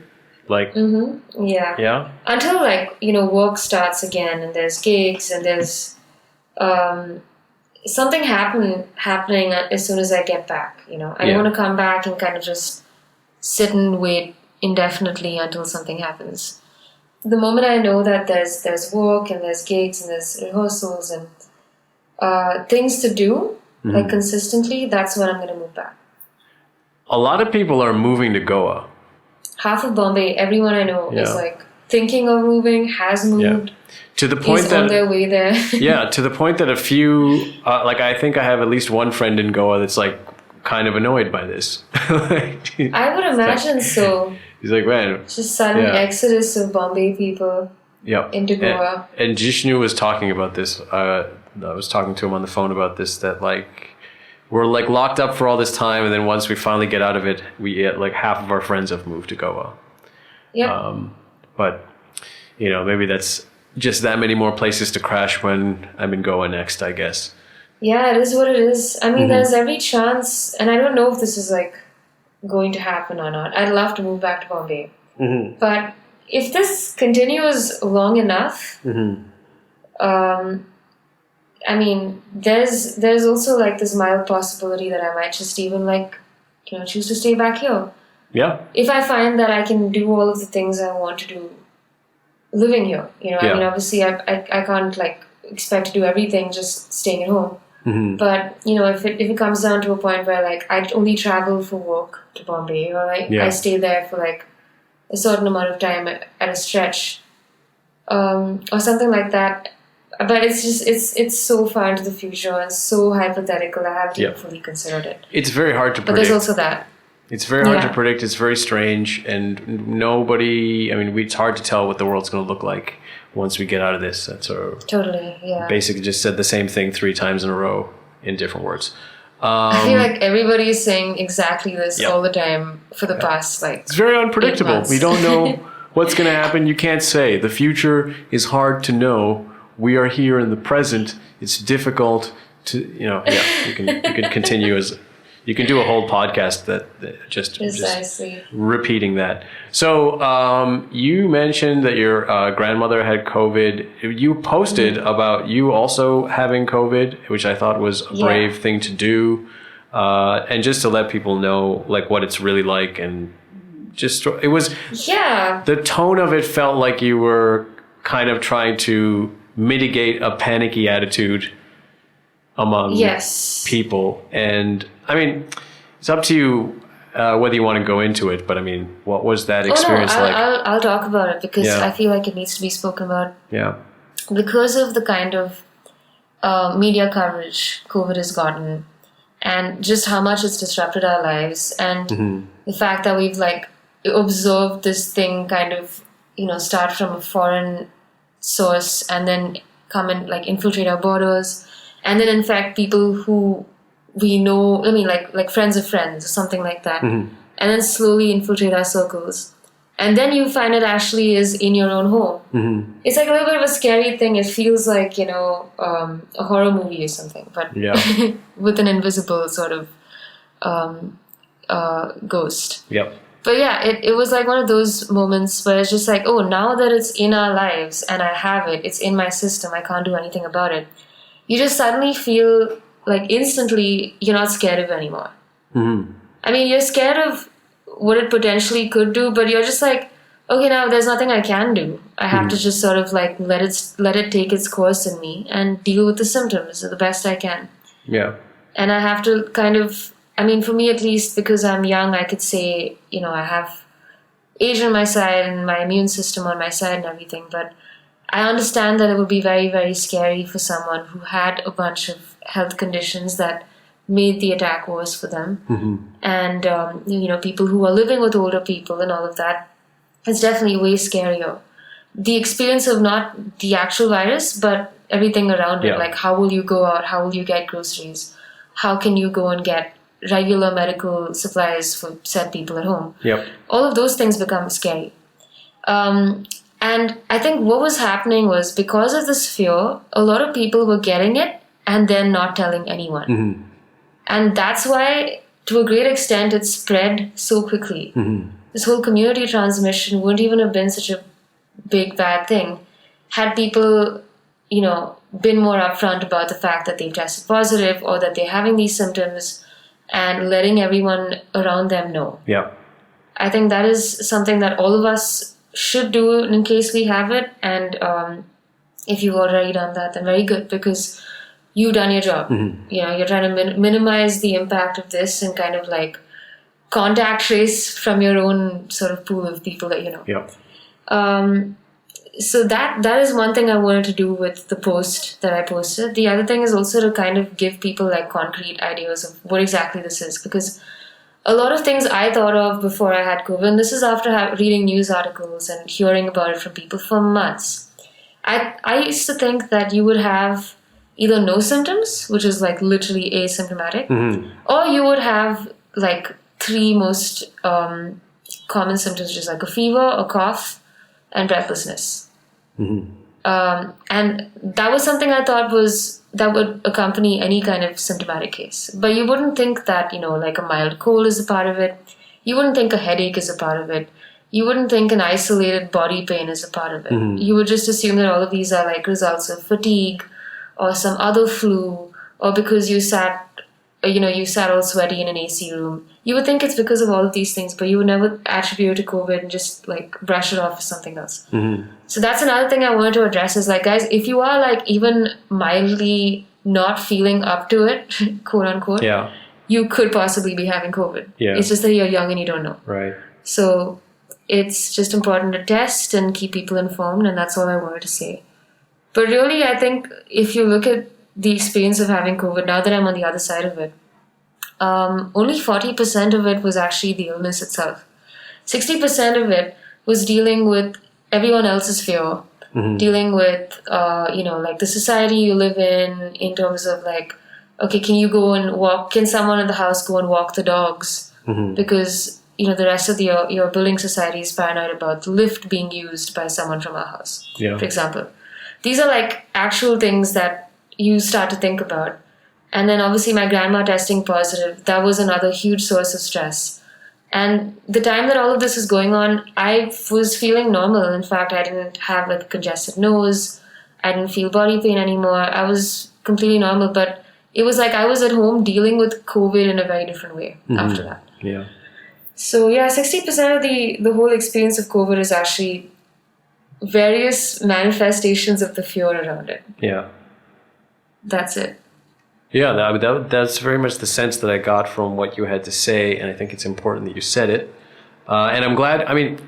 Like yeah until like work starts again and there's gigs and there's something happening as soon as I get back. I don't want to come back and kind of just sit and wait indefinitely until something happens. The moment I know that there's work and there's gigs and there's rehearsals and things to do like consistently, that's when I'm going to move back. A lot of people are moving to Goa. Half of Bombay, everyone I know is like thinking of moving, has moved. To the point that on their way there. To the point that a few, like I think I have at least one friend in Goa that's like kind of annoyed by this. I would imagine so. He's like, man, just sudden exodus of Bombay people. into Goa. And Jishnu was talking about this. I was talking to him on the phone about this, that like we're like locked up for all this time, and then once we finally get out of it, we like half of our friends have moved to Goa. Yeah. But maybe that's just that many more places to crash when I'm in Goa next, I guess. Yeah, it is what it is. I mean, there's every chance, and I don't know if this is like going to happen or not. I'd love to move back to Bombay. But if this continues long enough, I mean, there's also like this mild possibility that I might just even like, choose to stay back here. Yeah. If I find that I can do all of the things I want to do living here, I mean, obviously I can't like expect to do everything just staying at home. But, if it comes down to a point where like I only travel for work to Bombay, or like I stay there for like a certain amount of time at a stretch, or something like that. But it's just, it's so far into the future and so hypothetical. I haven't even fully considered it. It's very hard to predict. But there's also that. It's very hard to predict. It's very strange. And nobody, I mean, it's hard to tell what the world's going to look like once we get out of this. That's totally, yeah. Basically just said the same thing 3 times in a row in different words. I feel like everybody is saying exactly this all the time for the past, like, it's very unpredictable. We don't know what's going to happen. You can't say. The future is hard to know. We are here in the present. It's difficult to, you can continue as, you can do a whole podcast that just repeating that. So you mentioned that your grandmother had COVID. You posted about you also having COVID, which I thought was a brave thing to do. And just to let people know like what it's really like, and just, it was, the tone of it felt like you were kind of trying to mitigate a panicky attitude among people. And I mean, it's up to you whether you want to go into it, but I mean, what was that experience like? I'll talk about it because I feel like it needs to be spoken about. Yeah. Because of the kind of media coverage COVID has gotten, and just how much it's disrupted our lives, and the fact that we've like observed this thing kind of, start from a foreign source and then come and like infiltrate our borders, and then infect people who we know, I mean like friends of friends or something like that, and then slowly infiltrate our circles, and then you find it actually is in your own home. It's like a little bit of a scary thing. It feels like a horror movie or something, but with an invisible sort of ghost. But yeah, it was like one of those moments where it's just like, oh, now that it's in our lives and I have it, it's in my system, I can't do anything about it. You just suddenly feel like instantly you're not scared of it anymore. I mean, you're scared of what it potentially could do, but you're just like, okay, now there's nothing I can do. I have to just sort of like let it take its course in me and deal with the symptoms the best I can. Yeah. And I have to kind of, I mean, for me at least, because I'm young, I could say, I have age on my side and my immune system on my side and everything. But I understand that it would be very, very scary for someone who had a bunch of health conditions that made the attack worse for them. And, people who are living with older people and all of that, it's definitely way scarier. The experience of not the actual virus, but everything around it. Like, how will you go out? How will you get groceries? How can you go and get regular medical supplies for said people at home? All of those things become scary. And I think what was happening was, because of this fear, a lot of people were getting it and then not telling anyone. And that's why, to a great extent, it spread so quickly. This whole community transmission wouldn't even have been such a big, bad thing had people, been more upfront about the fact that they've tested positive or that they're having these symptoms, and letting everyone around them know. I think that is something that all of us should do in case we have it. And if you've already done that, then very good, because you've done your job. You're trying to minimize the impact of this and kind of like contact trace from your own sort of pool of people that you know. So that is one thing I wanted to do with the post that I posted. The other thing is also to kind of give people like concrete ideas of what exactly this is, because a lot of things I thought of before I had COVID, and this is after reading news articles and hearing about it from people for months. I used to think that you would have either no symptoms, which is like literally asymptomatic, or you would have like three most common symptoms, which is like a fever, a cough, and breathlessness. And that was something I thought that would accompany any kind of symptomatic case. But you wouldn't think that, like a mild cold is a part of it. You wouldn't think a headache is a part of it. You wouldn't think an isolated body pain is a part of it. You would just assume that all of these are like results of fatigue or some other flu, or because you sat all sweaty in an AC room. You would think it's because of all of these things, but you would never attribute it to COVID and just like brush it off as something else. So that's another thing I wanted to address is like, guys, if you are like even mildly not feeling up to it, quote unquote, you could possibly be having COVID. It's just that you're young and you don't know. Right. So it's just important to test and keep people informed, and that's all I wanted to say. But really, I think if you look at the experience of having COVID, now that I'm on the other side of it, only 40% of it was actually the illness itself. 60% of it was dealing with everyone else's fear, dealing with, like the society you live in terms of like, okay, can someone in the house go and walk the dogs? Because, the rest of your building society is paranoid about the lift being used by someone from our house, for example. These are like actual things that you start to think about. And then obviously my grandma testing positive, that was another huge source of stress. And the time that all of this was going on, I was feeling normal. In fact, I didn't have like a congested nose. I didn't feel body pain anymore. I was completely normal. But it was like I was at home dealing with COVID in a very different way after that. Yeah. So 60% of the whole experience of COVID is actually various manifestations of the fear around it. Yeah. That's it. Yeah, that's very much the sense that I got from what you had to say, and I think it's important that you said it. And I'm glad. I mean,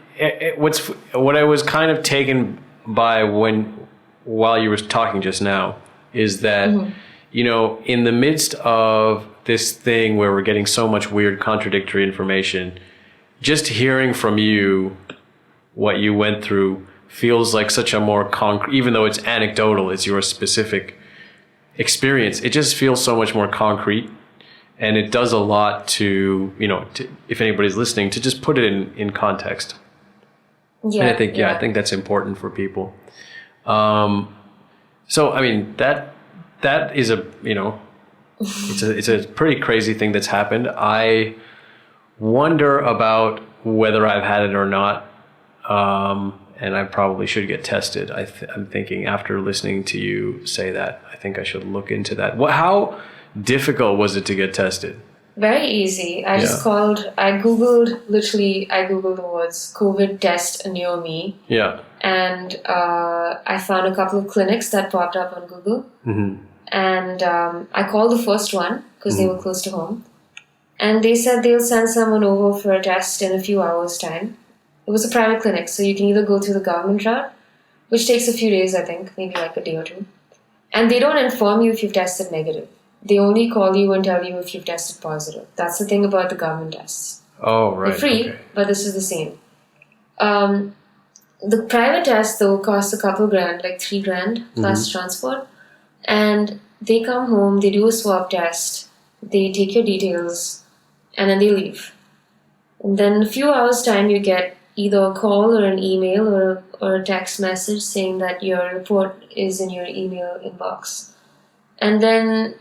what I was kind of taken by while you were talking just now is that in the midst of this thing where we're getting so much weird contradictory information, just hearing from you what you went through feels like such a more concrete, even though it's anecdotal, it's your specific experience, it just feels so much more concrete, and it does a lot to if anybody's listening, to just put it in context. And I think that's important for people. So I mean that is it's a pretty crazy thing that's happened. I wonder about whether I've had it or not, and I probably should get tested. I'm thinking after listening to you say that, I think I should look into that. How difficult was it to get tested? Very easy. I Googled the words COVID test near me. Yeah. And I found a couple of clinics that popped up on Google. And I called the first one because they were close to home. And they said they'll send someone over for a test in a few hours' time. It was a private clinic, so you can either go through the government route, which takes a few days, I think, maybe like a day or two. And they don't inform you if you've tested negative. They only call you and tell you if you've tested positive. That's the thing about the government tests. Oh, right. They're free, but this is the same. The private test, though, costs a couple grand, like $3,000 plus transport. And they come home, they do a swab test, they take your details, and then they leave. And then in a few hours' time, you get either a call or an email or a text message saying that your report is in your email inbox. And then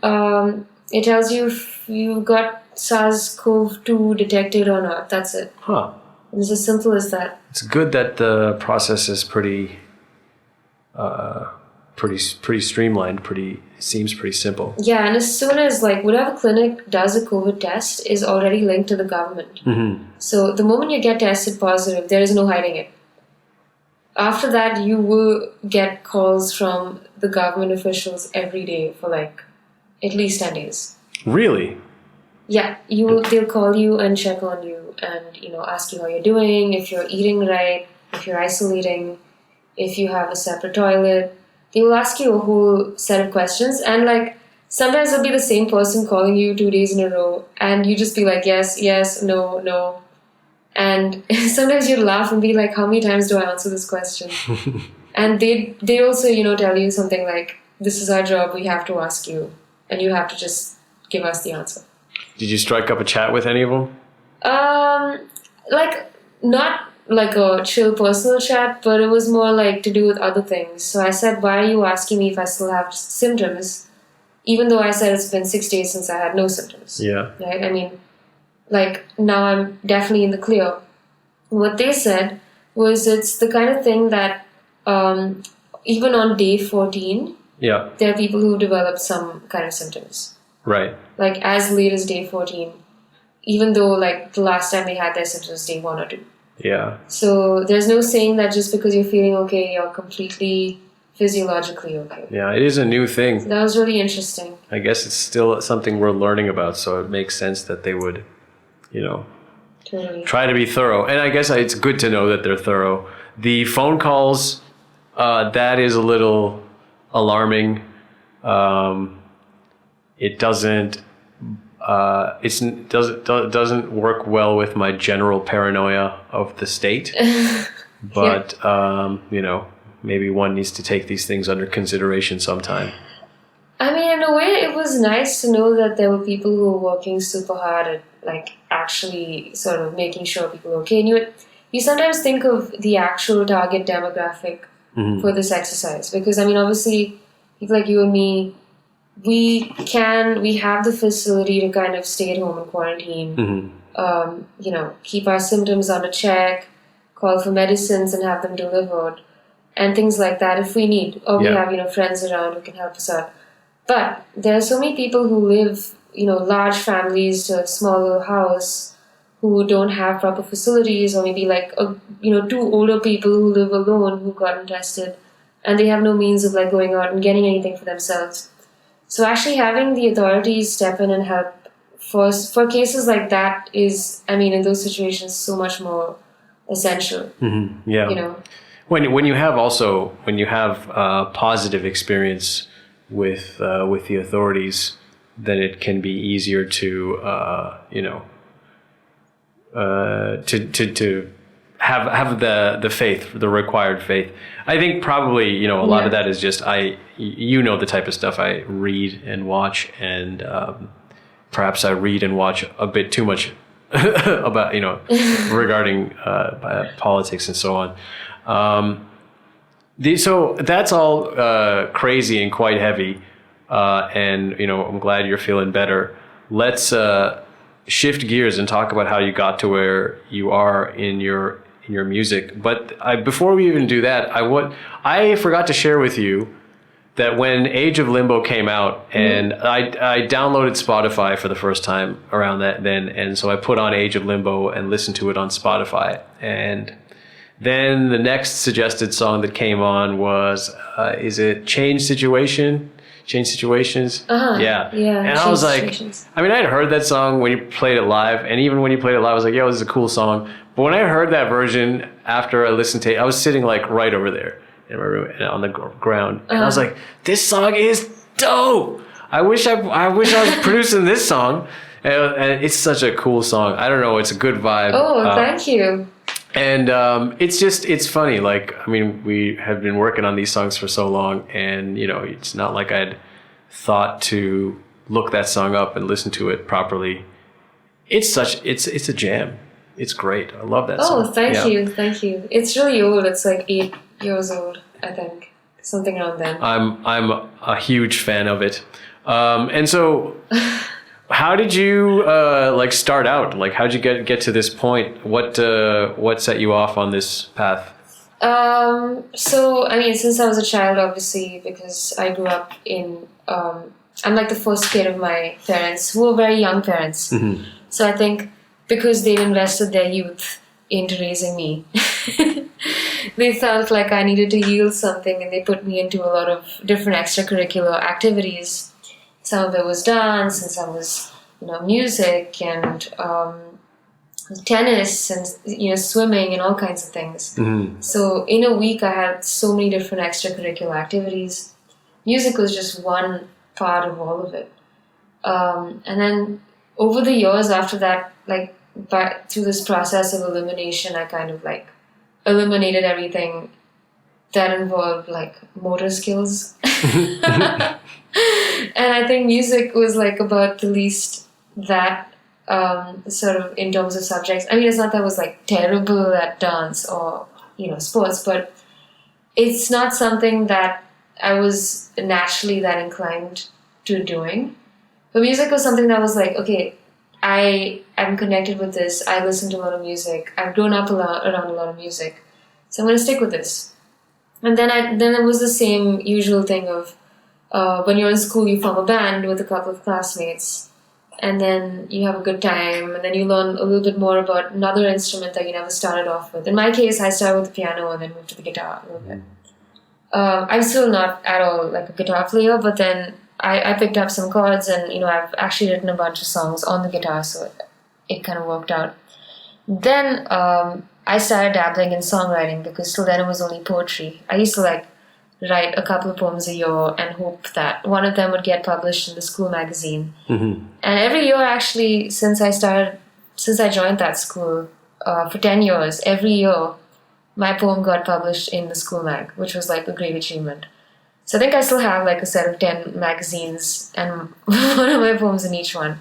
it tells you if you've got SARS-CoV-2 detected or not. That's it. Huh. It's as simple as that. It's good that the process is pretty streamlined, seems pretty simple. Yeah, and as soon as whatever clinic does a COVID test is already linked to the government. So the moment you get tested positive, there is no hiding it. After that, you will get calls from the government officials every day for at least 10 days. Really? Yeah, they'll call you and check on you and ask you how you're doing, if you're eating right, if you're isolating, if you have a separate toilet. They will ask you a whole set of questions, and sometimes it'll be the same person calling you 2 days in a row, and you just be like, yes, yes, no, no. And sometimes you'd laugh and be like, how many times do I answer this question? And they also, tell you something like, this is our job, we have to ask you, and you have to just give us the answer. Did you strike up a chat with any of them? Like, not like a chill personal chat, but it was more like to do with other things. So I said, why are you asking me if I still have symptoms? Even though I said it's been 6 days since I had no symptoms. Yeah. Right? I mean, like, now I'm definitely in the clear. What they said was it's the kind of thing that even on day 14, yeah, there are people who develop some kind of symptoms. Right. Like, as late as day 14, even though, like, the last time they had their symptoms, day 1 or 2. Yeah. So there's no saying that just because you're feeling okay, you're completely physiologically okay. Yeah, it is a new thing. So that was really interesting. I guess it's still something we're learning about, so it makes sense that they would, Totally. try to be thorough. And I guess it's good to know that they're thorough. The phone calls, that is a little alarming. It doesn't doesn't work well with my general paranoia of the state. But maybe one needs to take these things under consideration sometime. I mean, in a way, it was nice to know that there were people who were working super hard at, like, actually sort of making sure people are okay. And you sometimes think of the actual target demographic for this exercise. Because, I mean, obviously, people like you and me, we have the facility to kind of stay at home and quarantine, keep our symptoms under check, call for medicines and have them delivered, and things like that if we need. Or we have, friends around who can help us out. But there are so many people who live, large families to a small little house who don't have proper facilities, or maybe like, 2 older people who live alone who got tested, and they have no means of like going out and getting anything for themselves. So actually having the authorities step in and help for cases like that is, I mean, in those situations, so much more essential. Mm-hmm. Yeah. When you have positive experience with the authorities, then it can be easier to have the faith, the required faith. I think probably a lot of that is just the type of stuff I read and watch, and perhaps I read and watch a bit too much about regarding politics and so on. So that's all crazy and quite heavy, and I'm glad you're feeling better. Let's shift gears and talk about how you got to where you are in your music. But before we even do that, I forgot to share with you that when Age of Limbo came out, and I downloaded Spotify for the first time around that then, and so I put on Age of Limbo and listened to it on Spotify, and then the next suggested song that came on was, is it Change Situations? Yeah. And I was like, I mean, I had heard that song when you played it live, and even when you played it live, I was like, yo, this is a cool song. But when I heard that version after I listened to it, I was sitting like right over there in my room on the ground, and I was like, this song is dope. I wish I was producing this song, and it's such a cool song. I don't know, it's a good vibe. Oh, thank you. And it's funny. Like, I mean, we have been working on these songs for so long, and it's not like I'd thought to look that song up and listen to it properly. It's a jam. It's great. I love that song. Oh, thank you. It's really old. It's like 8 years old, I think, something around then. I'm a huge fan of it, and so. How did you start out? Like, how'd you get to this point? What set you off on this path? So I mean, since I was a child, obviously, because I grew up in, I'm like the first kid of my parents, who were very young parents. Mm-hmm. So I think because they'd invested their youth into raising me, they felt like I needed to yield something, and they put me into a lot of different extracurricular activities. Some of it was dance, and some was, music and tennis and, swimming and all kinds of things. Mm-hmm. So in a week, I had so many different extracurricular activities. Music was just one part of all of it. And then over the years after that, through this process of elimination, I kind of eliminated everything that involved like motor skills. And I think music was like about the least that sort of in terms of subjects. I mean, it's not that I was like terrible at dance or, sports, but it's not something that I was naturally that inclined to doing. But music was something that was like, okay, I am connected with this. I listen to a lot of music. I've grown up around a lot of music. So I'm going to stick with this. And then it was the same usual thing of when you're in school, you form a band with a couple of classmates. And then you have a good time. And then you learn a little bit more about another instrument that you never started off with. In my case, I started with the piano and then moved to the guitar a little bit. I'm still not at all like a guitar player, but then I picked up some chords and, I've actually written a bunch of songs on the guitar, so it kind of worked out. Then I started dabbling in songwriting because till then it was only poetry. I used to like write a couple of poems a year and hope that one of them would get published in the school magazine. Mm-hmm. And every year actually, since I joined that school for 10 years, every year my poem got published in the school mag, which was like a great achievement. So I think I still have like a set of 10 magazines and one of my poems in each one.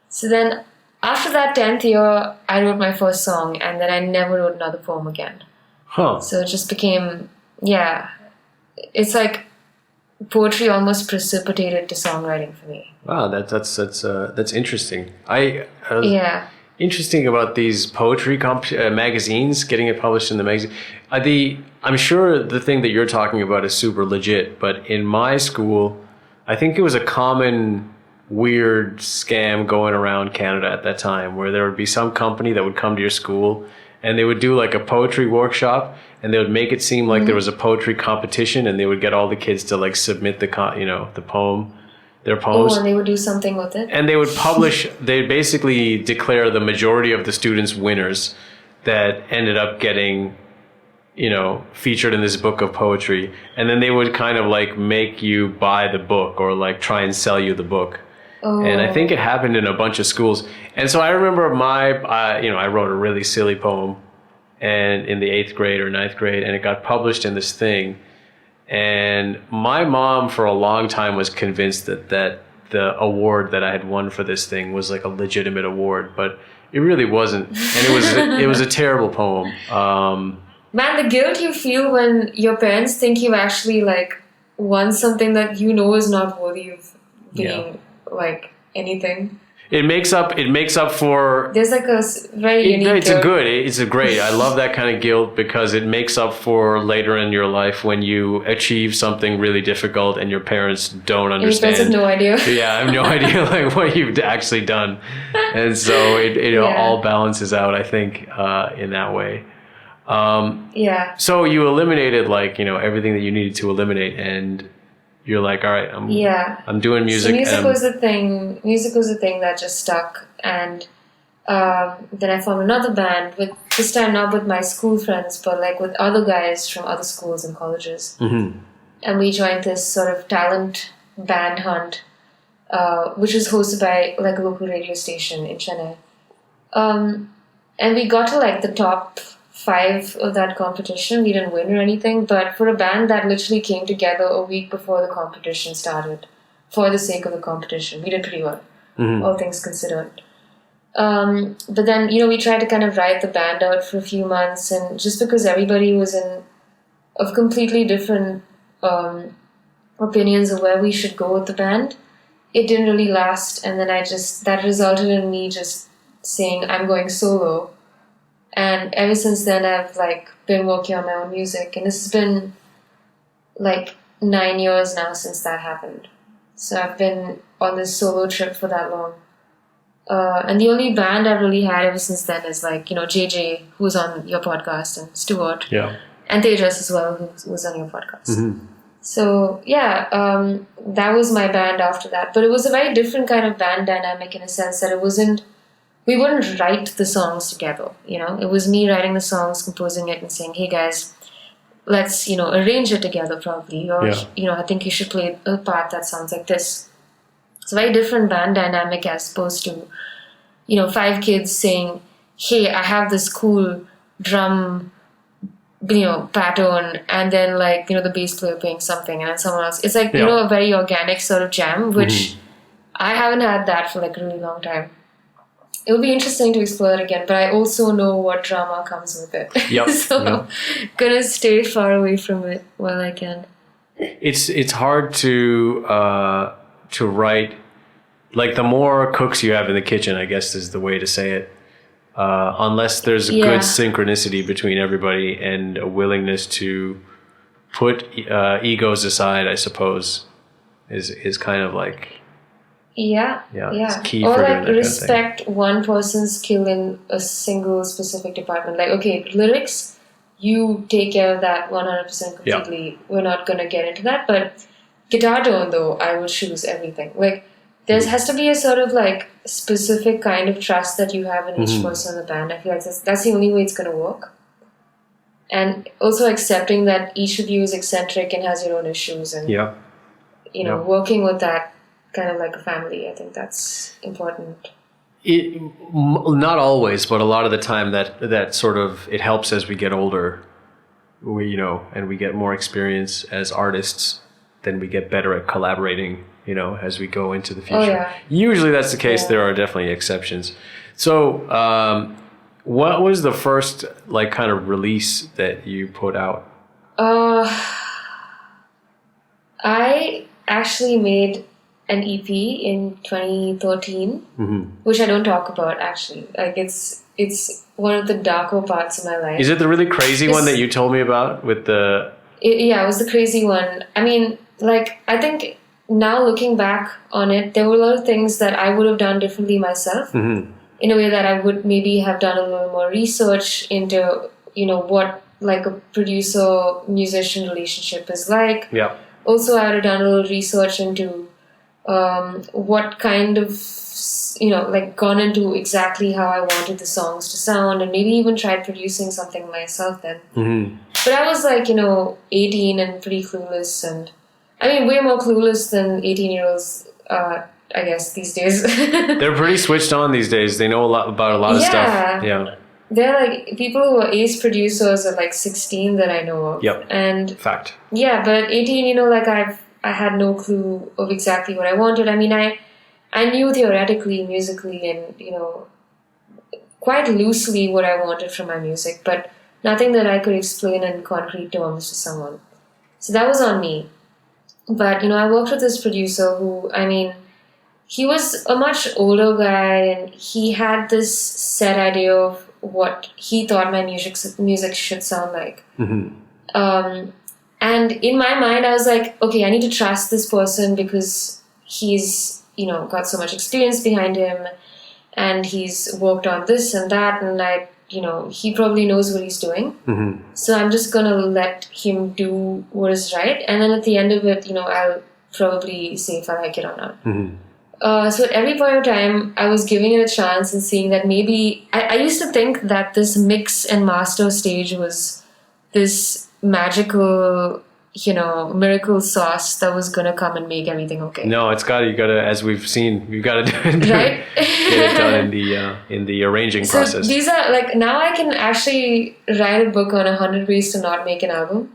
So then after that 10th year, I wrote my first song and then I never wrote another poem again. Huh. So it just became, it's like poetry almost precipitated to songwriting for me. Wow, that's interesting. Interesting about these poetry magazines, getting it published in the magazine. I'm sure the thing that you're talking about is super legit, but in my school, I think it was a common weird scam going around Canada at that time where there would be some company that would come to your school and they would do like a poetry workshop and they would make it seem like there was a poetry competition and they would get all the kids to like submit the poem. Their poems. Oh, and they would do something with it? And they would publish, they'd basically declare the majority of the students winners that ended up getting, featured in this book of poetry. And then they would kind of like make you buy the book or like try and sell you the book. Oh. And I think it happened in a bunch of schools. And so I remember I wrote a really silly poem and in the 8th grade or 9th grade and it got published in this thing. And my mom for a long time was convinced that the award that I had won for this thing was like a legitimate award, but it really wasn't. And it was a terrible poem. Man, the guilt you feel when your parents think you actually like won something that is not worthy of being like anything. It makes up for. There's like a very unique. It's great. I love that kind of guilt because it makes up for later in your life when you achieve something really difficult and your parents don't understand. And your parents have no idea. Yeah, I have no idea like what you've actually done, and so it all balances out. I think in that way. So you eliminated like everything that you needed to eliminate and. You're like, all right, I'm doing music. So music was the thing. Music was the thing that just stuck, and then I formed another band with this time not with my school friends, but like with other guys from other schools and colleges. Mm-hmm. And we joined this sort of talent band hunt, which was hosted by like a local radio station in Chennai. And we got to like the top 5 of that competition. We didn't win or anything, but for a band that literally came together a week before the competition started for the sake of the competition, we did pretty well, all things considered. But then, we tried to kind of ride the band out for a few months, and just because everybody was of completely different opinions of where we should go with the band, it didn't really last, and then that resulted in me just saying, I'm going solo. And ever since then, I've like been working on my own music, and this has been like 9 years now since that happened. So I've been on this solo trip for that long. And the only band I've really had ever since then is like, JJ, who's on your podcast, and Stuart. Yeah. And Tejas as well, who's on your podcast. Mm-hmm. So, that was my band after that. But it was a very different kind of band dynamic in a sense that we wouldn't write the songs together, It was me writing the songs, composing it, and saying, hey guys, let's, arrange it together probably. Or, I think you should play a part that sounds like this. It's a very different band dynamic as opposed to, 5 kids saying, hey, I have this cool drum pattern, and then like, the bass player playing something and then someone else. It's like, a very organic sort of jam, which I haven't had that for like a really long time. It would be interesting to explore it again, but I also know what drama comes with it. Yep. So I'm gonna stay far away from it while I can. It's hard to write. Like, the more cooks you have in the kitchen, I guess is the way to say it. Unless there's a good synchronicity between everybody and a willingness to put egos aside, I suppose, is kind of like... Yeah, it's key or for like doing that respect kind of one person's skill in a single specific department. Like, okay, lyrics, you take care of that 100% completely. Yeah. We're not going to get into that. But guitar tone, though, I will choose everything. Like, there has to be a sort of like specific kind of trust that you have in each person in the band. I feel like that's the only way it's going to work. And also accepting that each of you is eccentric and has your own issues, and working with that kind of like a family. I think that's important. Not always, but a lot of the time that sort of, it helps as we get older. And we get more experience as artists, then we get better at collaborating, as we go into the future. Oh, yeah. Usually that's the case. Yeah. There are definitely exceptions. So, what was the first like kind of release that you put out? I actually made an EP in 2013, which I don't talk about actually. Like, it's one of the darker parts of my life. Is it the really crazy one that you told me about with the... it was the crazy one. I mean, like, I think now looking back on it, there were a lot of things that I would have done differently myself, in a way that I would maybe have done a little more research into, what like a producer-musician relationship is like. Yeah. Also, I would have done a little research into what kind of, like gone into exactly how I wanted the songs to sound, and maybe even tried producing something myself then. But I was like, 18 and pretty clueless, and I mean, way more clueless than 18-year-olds, I guess, these days. They're pretty switched on these days. They know about a lot of stuff. Yeah. They're like people who are ace producers at like 16 that I know of. Yep. And fact. Yeah, but at 18, like I had no clue of exactly what I wanted. I mean, I knew theoretically, musically, and, quite loosely what I wanted from my music, but nothing that I could explain in concrete terms to someone. So that was on me. But, I worked with this producer who, I mean, he was a much older guy, and he had this set idea of what he thought my music should sound like. And in my mind, I was like, okay, I need to trust this person because he's, got so much experience behind him, and he's worked on this and that, and he probably knows what he's doing. So I'm just going to let him do what is right. And then at the end of it, I'll probably say if I like it or not. So at every point of time, I was giving it a chance and seeing that maybe... I used to think that this mix and master stage was this magical, miracle sauce that was going to come and make everything okay. No, you got to, as we've seen, you've got to right? Get it done in the arranging process. These are like, now I can actually write a book on 100 ways to not make an album.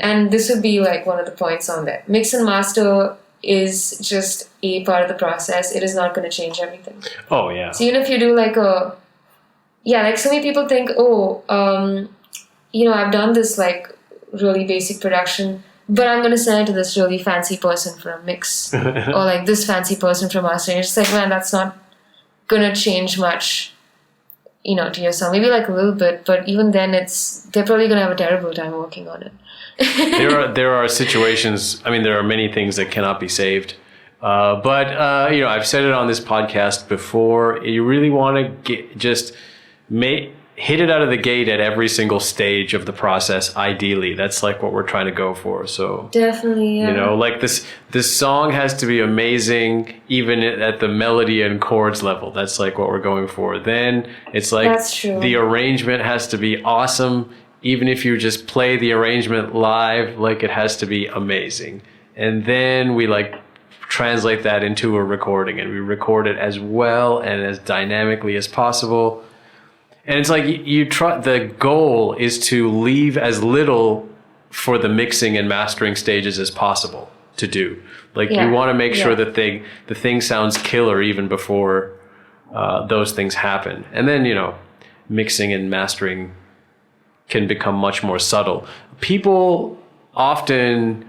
And this would be like one of the points on there. Mix and master is just a part of the process. It is not going to change everything. Oh, yeah. So even if you do like like so many people think, I've done this like really basic production, but I'm going to send it to this really fancy person for a mix, or like this fancy person for mastering. It's just like, man, that's not going to change much, to your song. Maybe like a little bit, but even then they're probably going to have a terrible time working on it. There are situations, I mean, there are many things that cannot be saved. But I've said it on this podcast before, you really want to hit it out of the gate at every single stage of the process. Ideally, that's like what we're trying to go for. So definitely, yeah. Like this song has to be amazing, even at the melody and chords level. That's like what we're going for. Then it's like the arrangement has to be awesome. Even if you just play the arrangement live, like it has to be amazing. And then we like translate that into a recording, and we record it as well and as dynamically as possible. And it's like you try. The goal is to leave as little for the mixing and mastering stages as possible to do. Like you want to make sure that the thing sounds killer even before those things happen. And then, mixing and mastering can become much more subtle. People often,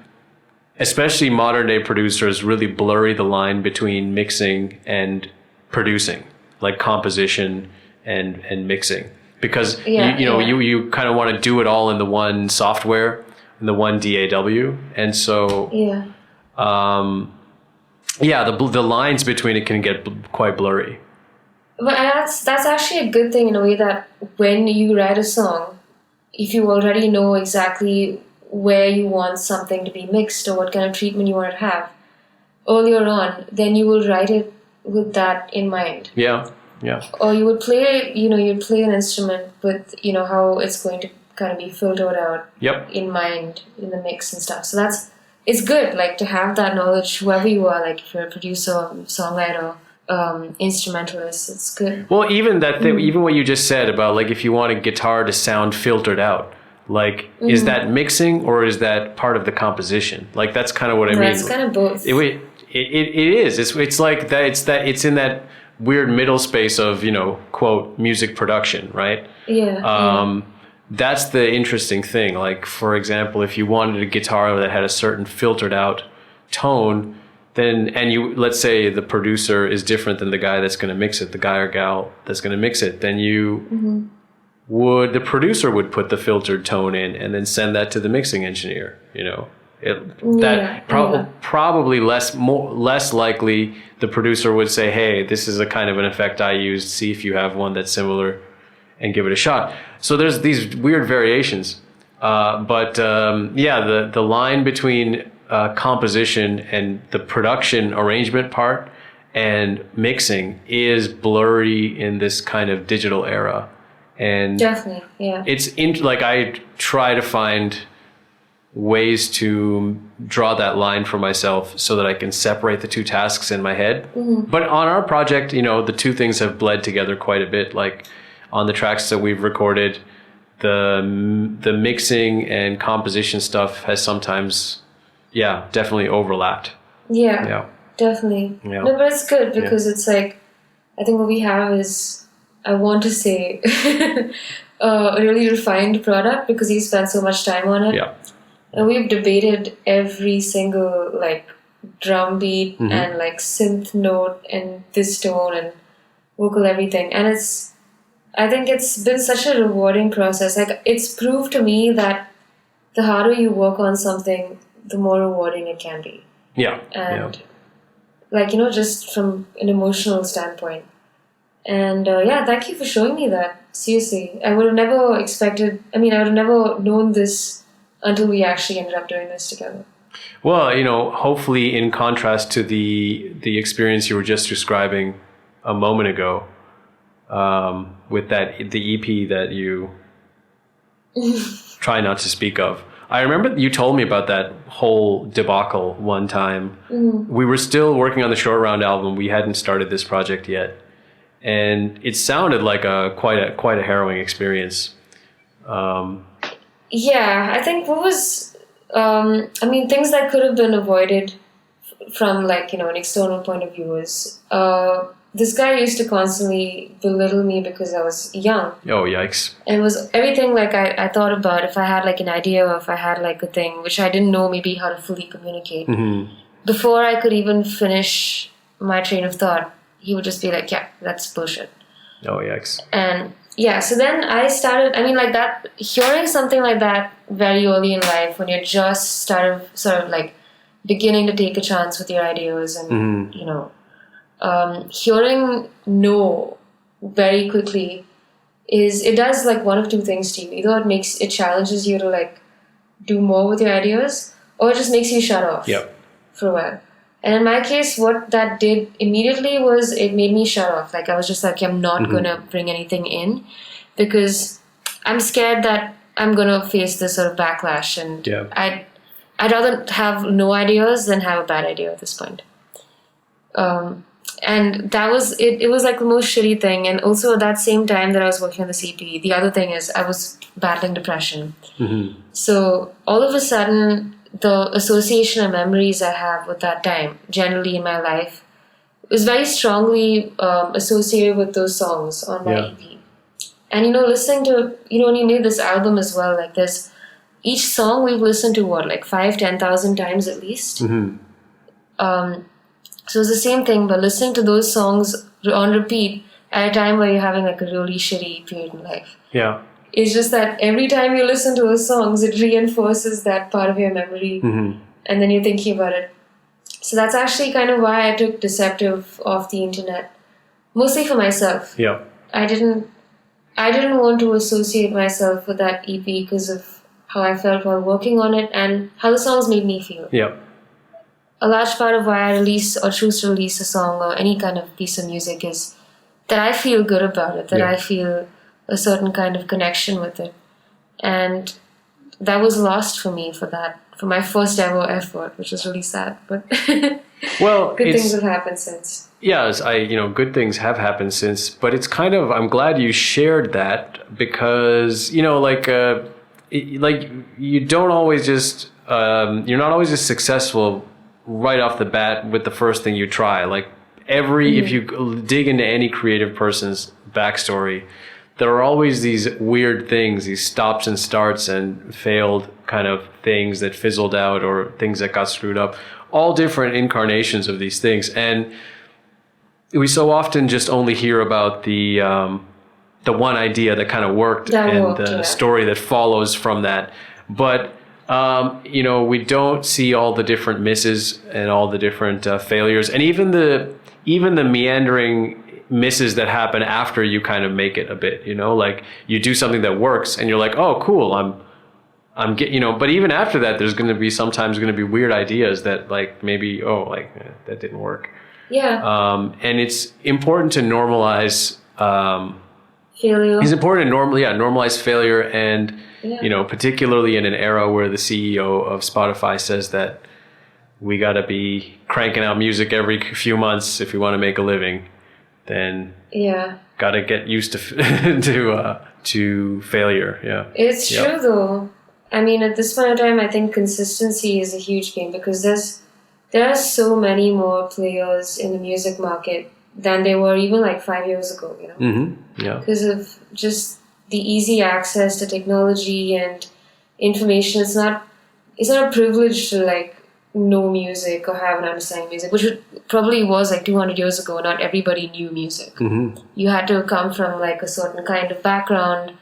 especially modern day producers, really blurry the line between mixing and producing, like composition and mixing, because you kind of want to do it all in the one software, in the one DAW, and so the lines between it can get quite blurry. But that's actually a good thing in a way, that when you write a song, if you already know exactly where you want something to be mixed or what kind of treatment you want to have earlier on, then you will write it with that in mind. Yeah. Or you would play, you'd play an instrument with, how it's going to kind of be filtered out in mind in the mix and stuff. So it's good, like, to have that knowledge, whoever you are, like if you're a producer, songwriter, instrumentalist, it's good. Well, even that thing, even what you just said about, like, if you want a guitar to sound filtered out, like, is that mixing or is that part of the composition? Like, that's kind of what I mean. It's kind of both. It is. It's like that. It's in that weird middle space of, quote, music production, right? That's the interesting thing. Like, for example, if you wanted a guitar that had a certain filtered out tone, then, and let's say the producer is different than the guy that's going to mix it, the guy or gal that's going to mix it, then the producer would put the filtered tone in and then send that to the mixing engineer, probably less likely the producer would say, hey, this is a kind of an effect I used, see if you have one that's similar and give it a shot. So there's these weird variations. The line between composition and the production arrangement part and mixing is blurry in this kind of digital era. And definitely, yeah. I try to find ways to draw that line for myself so that I can separate the two tasks in my head. But on our project, the two things have bled together quite a bit. Like, on the tracks that we've recorded, the mixing and composition stuff has sometimes, definitely overlapped. Yeah. Definitely. Yeah. No, but it's good because it's like, I think what we have is, I want to say, a really refined product because he spent so much time on it. Yeah. And we've debated every single, like, drum beat and, like, synth note and this tone and vocal everything. And I think it's been such a rewarding process. Like, it's proved to me that the harder you work on something, the more rewarding it can be. Yeah. And, just from an emotional standpoint. And, thank you for showing me that. Seriously. I would have never known this until we actually ended up doing this together. Well, hopefully in contrast to the experience you were just describing a moment ago, with the EP that you try not to speak of. I remember you told me about that whole debacle one time. We were still working on the Short Round album. We hadn't started this project yet. And it sounded like quite a harrowing experience. I think what was, things that could have been avoided from, an external point of view is, this guy used to constantly belittle me because I was young. Oh, yikes. And it was everything I thought about, if I had an idea or if I had a thing, which I didn't know maybe how to fully communicate. Before I could even finish my train of thought, he would just be like, yeah, that's bullshit. Oh, yikes. And so then I started, hearing something like that very early in life when you're just sort of beginning to take a chance with your ideas and, hearing no very quickly it does one of two things to you. Either it challenges you to do more with your ideas, or it just makes you shut off for a while. And in my case, what that did immediately was it made me shut off. I was just I'm not going to bring anything in because I'm scared that I'm going to face this sort of backlash. And I'd rather have no ideas than have a bad idea at this point. And that was it. It was like the most shitty thing. And also at that same time that I was working on the CP, the other thing is I was battling depression. Mm-hmm. So all of a sudden, the association and memories I have with that time, generally in my life, was very strongly associated with those songs on my EP. And listening to, when you made this album as well, like this, each song we've listened to, what, like 5,000-10,000 times at least? Mm-hmm. So it's the same thing, but listening to those songs on repeat at a time where you're having like a really shitty period in life. Yeah. It's just that every time you listen to those songs, it reinforces that part of your memory. Mm-hmm. And then you're thinking about it. So that's actually kind of why I took Deceptive off the internet. Mostly for myself. Yeah. I didn't want to associate myself with that EP because of how I felt while working on it and how the songs made me feel. Yeah. A large part of why I release or choose to release a song or any kind of piece of music is that I feel good about it, that I feel a certain kind of connection with it. And that was lost for me for my first ever effort, which was really sad. But well, good things have happened since. Yes, good things have happened since, but it's kind of, I'm glad you shared that because, you don't always just, you're not always just successful right off the bat with the first thing you try. Like if you dig into any creative person's backstory, there are always these weird things, these stops and starts and failed kind of things that fizzled out or things that got screwed up, all different incarnations of these things. And we so often just only hear about the one idea that kind of worked the story that follows from that. But we don't see all the different misses and all the different failures, and even the meandering misses that happen after you kind of make it a bit. Like you do something that works, and you're like, oh, cool, I'm But even after that, there's going to be sometimes going to be weird ideas that like maybe that didn't work. Yeah. And it's important to normalize. Failure. It's important to normalize failure, and particularly in an era where the CEO of Spotify says that we got to be cranking out music every few months if we want to make a living, then got to get used to to failure. Yeah, it's true though. I mean, at this point in time, I think consistency is a huge game because there are so many more players in the music market than there were even like 5 years ago, Mm-hmm. Yeah. Because of just the easy access to technology and information. It's not a privilege to like know music or have an understanding of music, which probably was like 200 years ago. Not everybody knew music. Mm-hmm. You had to come from like a certain kind of background,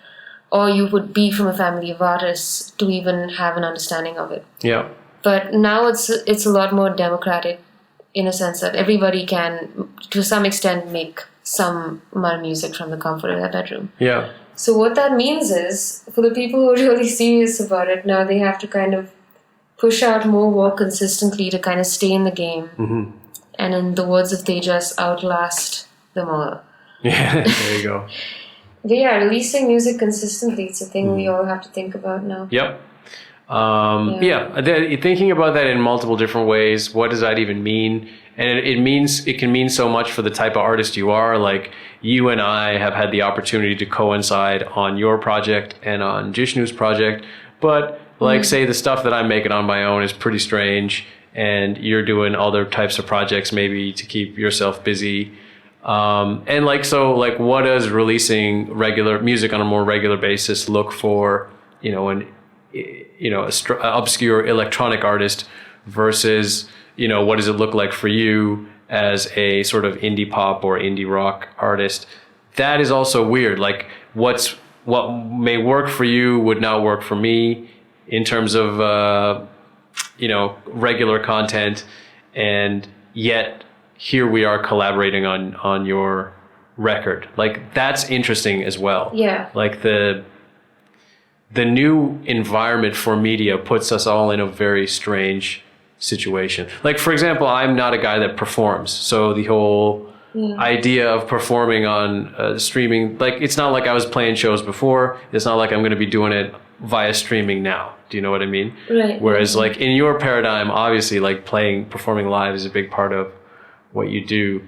or you would be from a family of artists to even have an understanding of it. Yeah. But now it's a lot more democratic in a sense that everybody can, to some extent, make some amount of music from the comfort of their bedroom. Yeah. So what that means is, for the people who are really serious about it, now they have to kind of push out more work consistently to kind of stay in the game. Mm-hmm. And in the words of Tejas, outlast them all. Yeah, there you go. But yeah, releasing music consistently, it's a thing we all have to think about now. Yep. Thinking about that in multiple different ways. What does that even mean? And it can mean so much for the type of artist you are. Like you and I have had the opportunity to coincide on your project and on Jishnu's project. But like say the stuff that I'm making on my own is pretty strange, and you're doing other types of projects maybe to keep yourself busy. And what does releasing regular music on a more regular basis look for, an obscure electronic artist versus, what does it look like for you as a sort of indie pop or indie rock artist? That is also weird. Like what may work for you would not work for me in terms of, regular content. And yet here we are collaborating on your record. Like that's interesting as well. Yeah. Like the new environment for media puts us all in a very strange situation. Like, for example, I'm not a guy that performs. So the whole idea of performing on streaming, like, it's not like I was playing shows before. It's not like I'm going to be doing it via streaming now. Do you know what I mean? Right. Whereas, like, in your paradigm, obviously, like, performing live is a big part of what you do.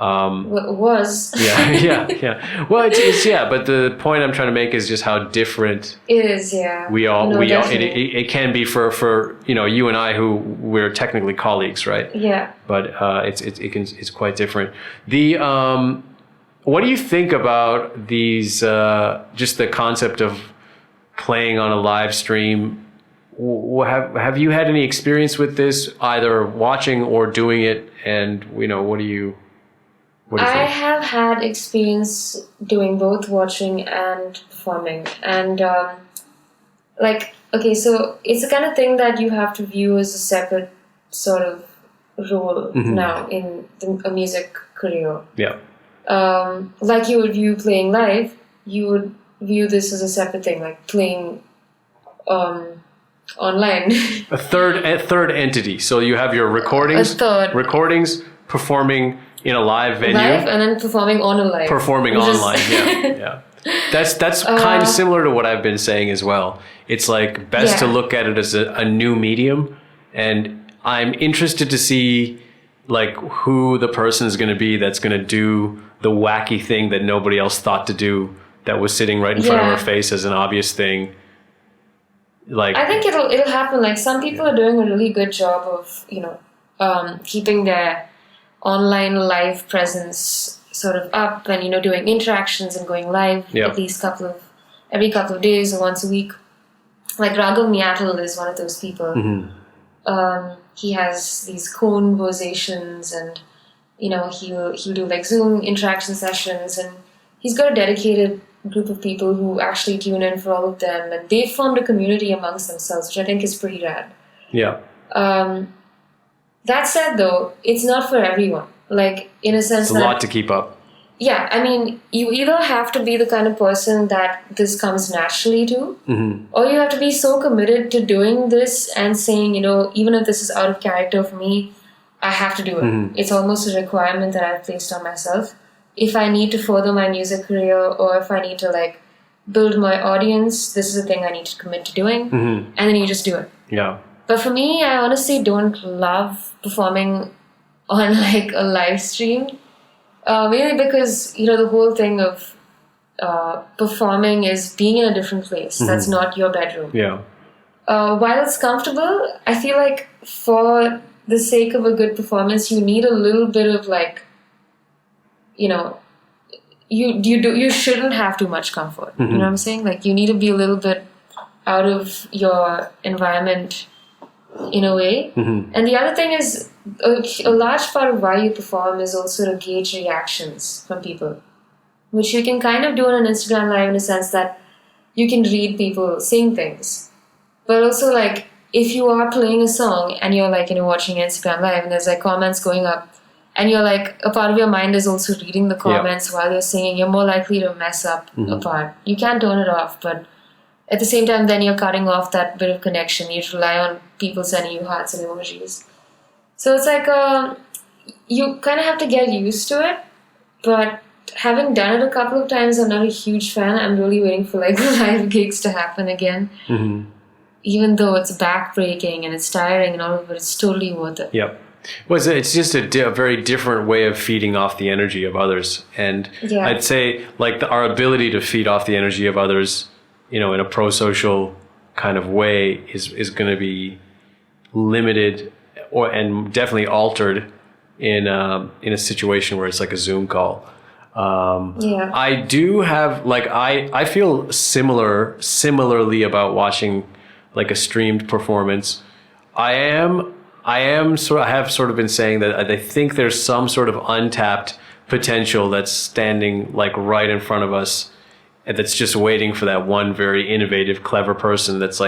Was. Yeah. Well, it's but the point I'm trying to make is just how different it is. Yeah, we all it can be for you and I, who we're technically colleagues, right? Yeah. But it's quite different. What do you think about these? Just the concept of playing on a live stream. Have you had any experience with this, either watching or doing it? And what do you? I have had experience doing both watching and performing. And, so it's the kind of thing that you have to view as a separate sort of role now in a music career. Yeah. Like you would view playing live, you would view this as a separate thing, like playing online. a third entity. So you have your recordings, performing in a live venue, and then performing on a live. Performing online, yeah. That's kind of similar to what I've been saying as well. It's like best to look at it as a new medium, and I'm interested to see like who the person is going to be that's going to do the wacky thing that nobody else thought to do, that was sitting right in front of our face as an obvious thing. Like, I think it'll happen. Like, some people are doing a really good job of keeping their online live presence sort of up, and doing interactions and going live at least every couple of days or once a week. Like Raghav Miatal is one of those people. He has these conversations, and he'll do like Zoom interaction sessions, and he's got a dedicated group of people who actually tune in for all of them, and they've formed a community amongst themselves, which I think is pretty rad. Yeah. That said, though, it's not for everyone. Like, in a sense, it's a lot to keep up. Yeah, I mean, you either have to be the kind of person that this comes naturally to, or you have to be so committed to doing this and saying, even if this is out of character for me, I have to do it. It's almost a requirement that I've placed on myself. If I need to further my music career, or if I need to build my audience, this is a thing I need to commit to doing, and then you just do it. Yeah. But for me, I honestly don't love performing on a live stream. Mainly because, the whole thing of performing is being in a different place. That's not your bedroom. Yeah. While it's comfortable, I feel like for the sake of a good performance, you need a little bit of you shouldn't have too much comfort. You know what I'm saying? Like, you need to be a little bit out of your environment in a way. And the other thing is, a large part of why you perform is also to gauge reactions from people, which you can kind of do on an Instagram live in a sense that you can read people saying things. But also, if you are playing a song and you're watching Instagram live and there's comments going up, and you're a part of your mind is also reading the comments while you're singing, you're more likely to mess up a part. You can't turn it off, but at the same time, then you're cutting off that bit of connection. You rely on people sending you hearts and emojis. So it's you kind of have to get used to it. But having done it a couple of times, I'm not a huge fan. I'm really waiting for live gigs to happen again. Even though it's backbreaking and it's tiring and all of it, it's totally worth it. Yep. Well, it's just a very different way of feeding off the energy of others. And I'd say our ability to feed off the energy of others, in a pro-social kind of way is going to be limited and definitely altered in a situation where it's like a Zoom call. I do have I feel similarly about watching a streamed performance. I have sort of been saying that I think there's some sort of untapped potential that's standing right in front of us, and that's just waiting for that one very innovative, clever person that's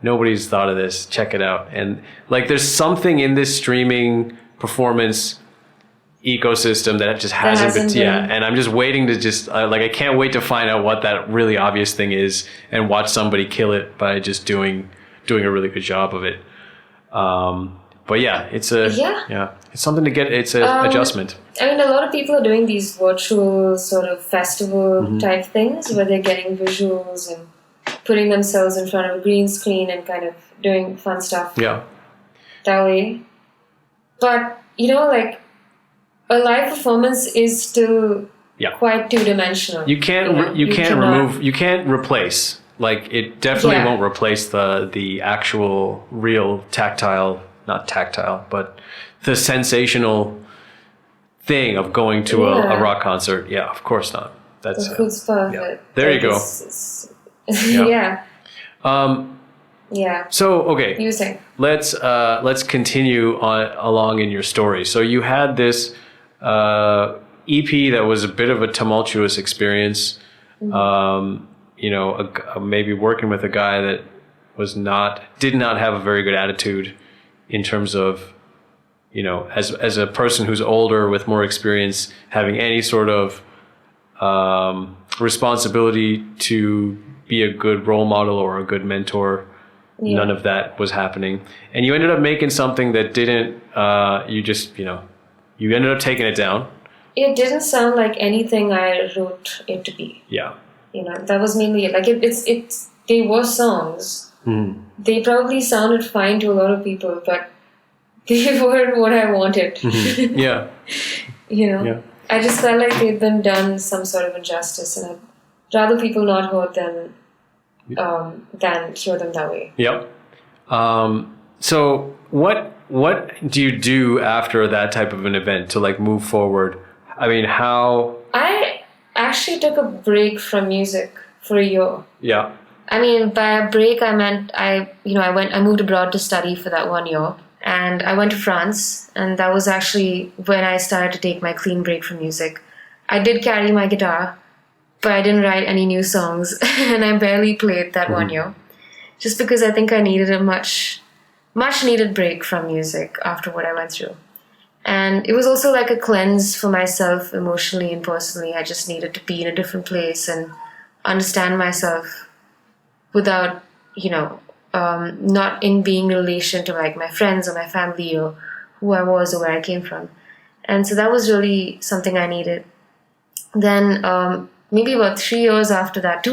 nobody's thought of this, check it out. And there's something in this streaming performance ecosystem that just hasn't been. And I'm just waiting to I can't wait to find out what that really obvious thing is and watch somebody kill it by just doing a really good job of it. But it's it's something to get. It's an adjustment. I mean, a lot of people are doing these virtual sort of festival type things where they're getting visuals and putting themselves in front of a green screen and kind of doing fun stuff. Yeah. That way. But a live performance is still quite two-dimensional. You can't replace. Like, it definitely won't replace the actual real not tactile, but the sensational thing of going to a rock concert. Yeah, of course not. That's the food's perfect. There you go. So, okay. You say. Let's continue along in your story. So you had this EP that was a bit of a tumultuous experience. Maybe working with a guy that did not have a very good attitude in terms of, as a person who's older with more experience, having any sort of responsibility to be a good role model or a good mentor. Yeah. None of that was happening. And you ended up making something that didn't, you ended up taking it down. It didn't sound like anything I wrote it to be. Yeah. That was mainly it. Like, they were songs. They probably sounded fine to a lot of people, but they weren't what I wanted. Yeah. Yeah. I just felt like they'd been done some sort of injustice, and I'd rather people not heard them than hear them that way. Yep. So what do you do after that type of an event to like move forward? I mean, how? I actually took a break from music for a year. Yeah. I mean, by a break, I meant I moved abroad to study for that 1 year. And I went to France, and that was actually when I started to take my clean break from music. I did carry my guitar, but I didn't write any new songs, and I barely played that 1 year. Just because I think I needed a much needed break from music after what I went through. And it was also like a cleanse for myself emotionally and personally. I just needed to be in a different place and understand myself without, not in being in relation to like my friends or my family or who I was or where I came from. And so that was really something I needed. Then maybe about 2 years after that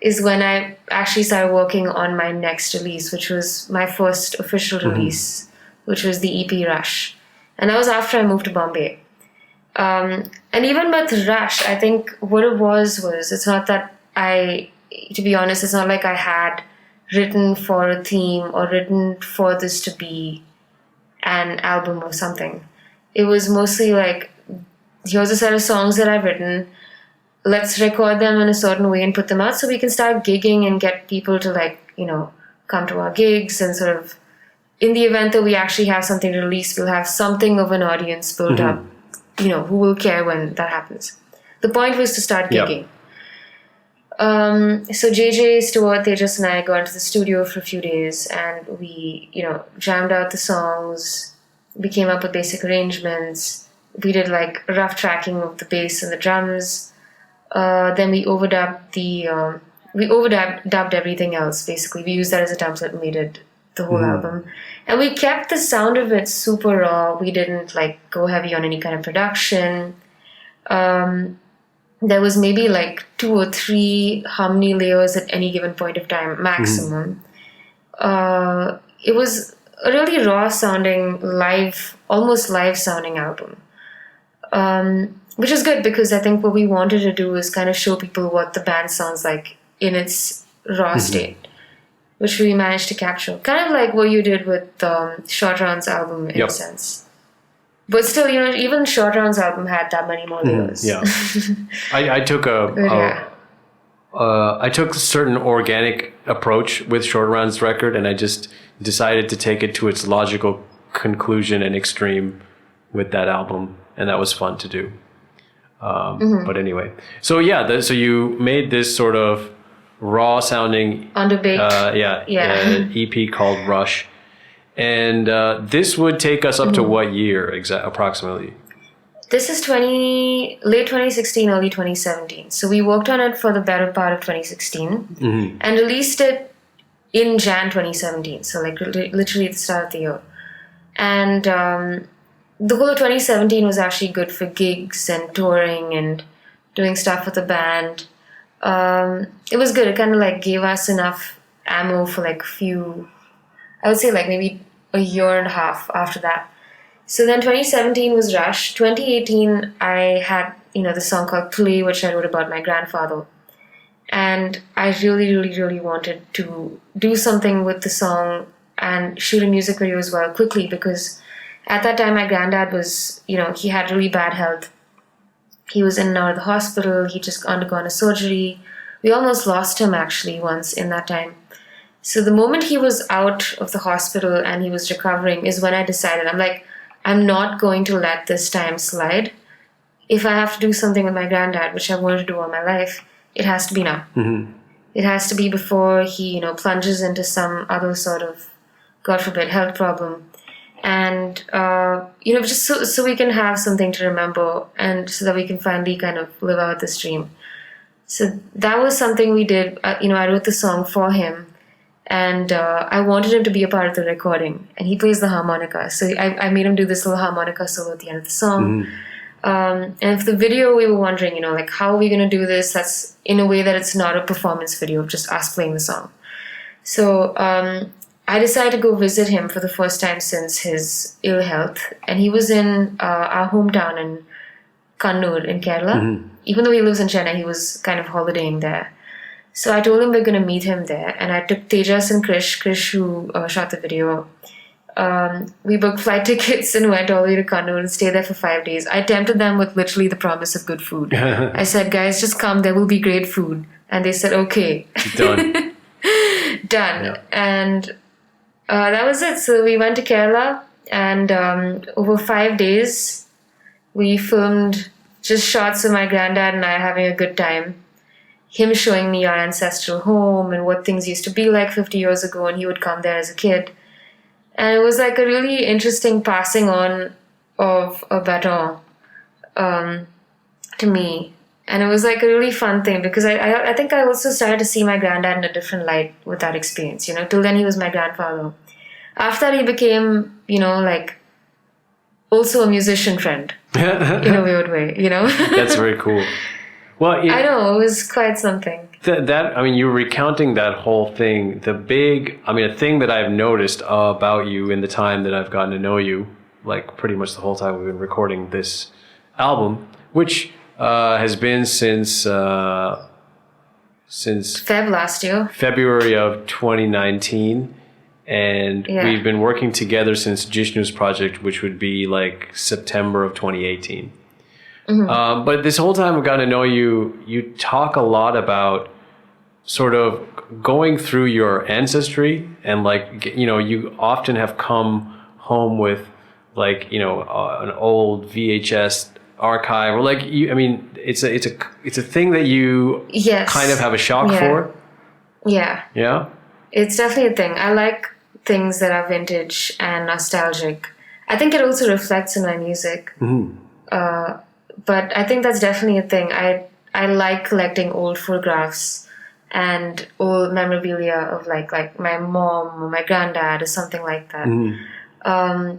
is when I actually started working on my next release, which was my first official release, which was the EP Rush. And that was after I moved to Bombay. And even with Rush, I think what it was it's not that to be honest, it's not like I had written for a theme or written for this to be an album or something. It was mostly like, here's a set of songs that I've written. Let's record them in a certain way and put them out so we can start gigging and get people to come to our gigs, and sort of in the event that we actually have something to release, we'll have something of an audience built up, who will care when that happens. The point was to start gigging. Yep. So JJ, Stuart, Tejas and I got into the studio for a few days, and we, jammed out the songs. We came up with basic arrangements. We did like rough tracking of the bass and the drums. Then we overdubbed dubbed everything else. Basically, we used that as a template and we did the whole album. And we kept the sound of it super raw. We didn't like go heavy on any kind of production. There was maybe like 2 or 3 harmony layers at any given point of time, maximum. It was a really raw sounding, almost live sounding album. Which is good because I think what we wanted to do is kind of show people what the band sounds like in its raw state, which we managed to capture. Kind of like what you did with Short Round's album in a sense. But still, even Short Round's album had that many more layers. Yeah. I took I took a certain organic approach with Short Round's record, and I just decided to take it to its logical conclusion and extreme with that album, and that was fun to do. But anyway, so so you made this sort of raw sounding underbaked EP called Rush, and this would take us up to what year approximately? This is late 2016, early 2017. So we worked on it for the better part of 2016 and released it in Jan 2017. So like literally at the start of the year. And the whole of 2017 was actually good for gigs and touring and doing stuff with the band. It was good. It kind of like gave us enough ammo for like I would say like maybe a year and a half after that. So then 2017 was Rush. 2018, I had, the song called Play, which I wrote about my grandfather. And I really, really, really wanted to do something with the song and shoot a music video as well quickly, because at that time my granddad was, he had really bad health. He was in and out of the hospital. He just undergone a surgery. We almost lost him actually once in that time. So the moment he was out of the hospital and he was recovering is when I decided, I'm not going to let this time slide. If I have to do something with my granddad, which I wanted to do all my life, it has to be now. Mm-hmm. It has to be before he, plunges into some other sort of, God forbid, health problem. And, just so we can have something to remember and so that we can finally kind of live out this dream. So that was something we did. I wrote the song for him, and I wanted him to be a part of the recording. And he plays the harmonica. So I made him do this little harmonica solo at the end of the song. Mm-hmm. And for the video, we were wondering, how are we going to do this? That's in a way that it's not a performance video of just us playing the song. So I decided to go visit him for the first time since his ill health. And he was in our hometown in Kannur in Kerala. Mm-hmm. Even though he lives in Chennai, he was kind of holidaying there. So I told him we're going to meet him there. And I took Tejas and Krish who shot the video. We booked flight tickets and went all the way to Kannur and stayed there for 5 days. I tempted them with literally the promise of good food. I said, guys, just come. There will be great food. And they said, okay. Done. Done. Yeah. And that was it. So we went to Kerala, and over 5 days, we filmed just shots of my granddad and I having a good time. Him showing me our ancestral home and what things used to be like 50 years ago, and he would come there as a kid. And it was like a really interesting passing on of a baton to me. And it was like a really fun thing because I think I also started to see my granddad in a different light with that experience. Till then he was my grandfather. After that he became, also a musician friend in a weird way, That's very cool. Well, I know, it was quite something. You were recounting that whole thing. A thing that I've noticed about you in the time that I've gotten to know you, like pretty much the whole time we've been recording this album, which has been since February of 2019. And we've been working together since Jishnu's project, which would be like September of 2018. Mm-hmm. But this whole time I've gotten to know you, you talk a lot about sort of going through your ancestry and you often have come home with an old VHS archive or it's a thing that you kind of have a shock for. Yeah. Yeah. It's definitely a thing. I like things that are vintage and nostalgic. I think it also reflects in my music. Mm-hmm. But I think that's definitely a thing. I like collecting old photographs and old memorabilia of like my mom or my granddad or something like that. Mm-hmm.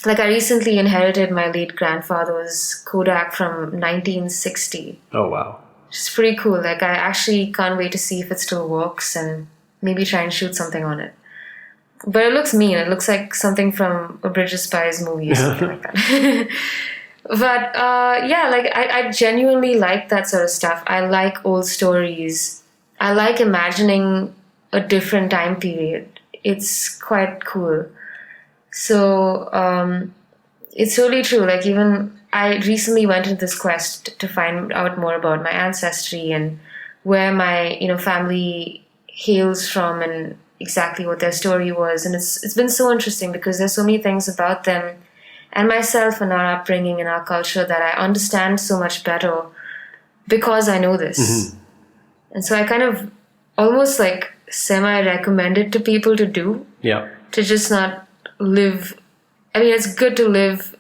I recently inherited my late grandfather's Kodak from 1960. Oh, wow. It's pretty cool. I actually can't wait to see if it still works and maybe try and shoot something on it. But it looks mean. It looks like something from a Bridge of Spies movie or something like that. But I genuinely like that sort of stuff. I like old stories. I like imagining a different time period. It's quite cool. So it's really true. Even I recently went into this quest to find out more about my ancestry and where my family hails from and exactly what their story was. And it's been so interesting because there's so many things about them and myself and our upbringing and our culture that I understand so much better because I know this. Mm-hmm. And so I kind of almost semi-recommend it to people to do. Yeah. To just not live. It's good to live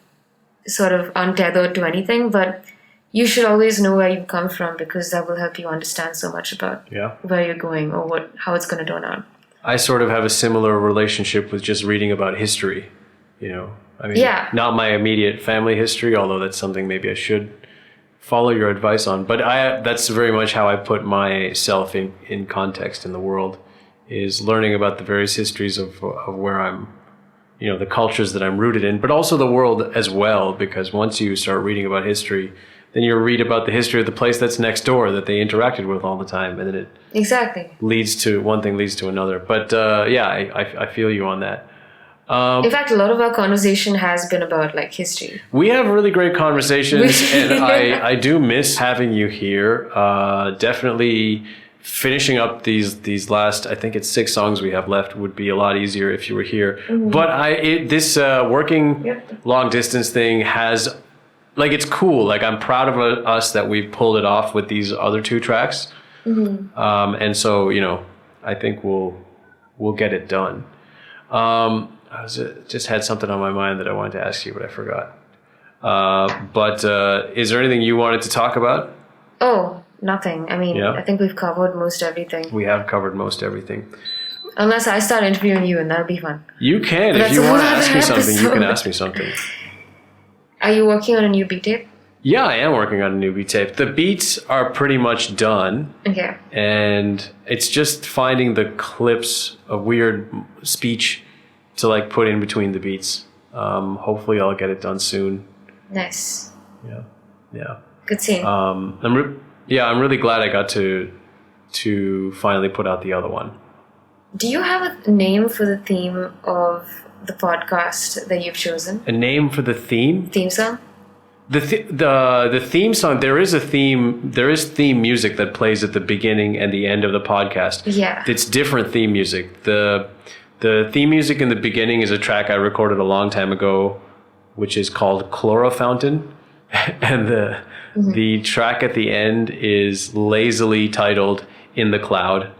sort of untethered to anything, but you should always know where you come from because that will help you understand so much about where you're going or how it's going to turn out. I sort of have a similar relationship with just reading about history, not my immediate family history, although that's something maybe I should follow your advice on. But that's very much how I put myself in context in the world, is learning about the various histories of where I'm, the cultures that I'm rooted in, but also the world as well, because once you start reading about history, then you read about the history of the place that's next door that they interacted with all the time, and then it leads to one thing leads to another. But I feel you on that. In fact, a lot of our conversation has been about like history. We have really great conversations, and I do miss having you here. Definitely finishing up these last, I think it's 6 songs we have left, would be a lot easier if you were here. Mm-hmm. But this working long distance thing has, like, it's cool. Like, I'm proud of us that we pulled it off with these other 2 tracks. Mm-hmm. And so, I think we'll get it done. I just had something on my mind that I wanted to ask you, but I forgot. But is there anything you wanted to talk about? Oh, nothing. I mean, I think we've covered most everything. We have covered most everything. Unless I start interviewing you, and that'll be fun. You can. If you want to ask me something, you can ask me something. Are you working on a new beat tape? Yeah, I am working on a new beat tape. The beats are pretty much done. Okay. And it's just finding the clips of weird speech to like put in between the beats. Hopefully I'll get it done soon. Nice. Yeah. Good seeing. I'm really glad I got to finally put out the other one. Do you have a name for the theme of the podcast that you've chosen? A name for the theme? Theme song? The theme song, there is theme music that plays at the beginning and the end of the podcast. Yeah. It's different theme music. The theme music in the beginning is a track I recorded a long time ago, which is called Chlorofountain. And the track at the end is lazily titled In the Cloud.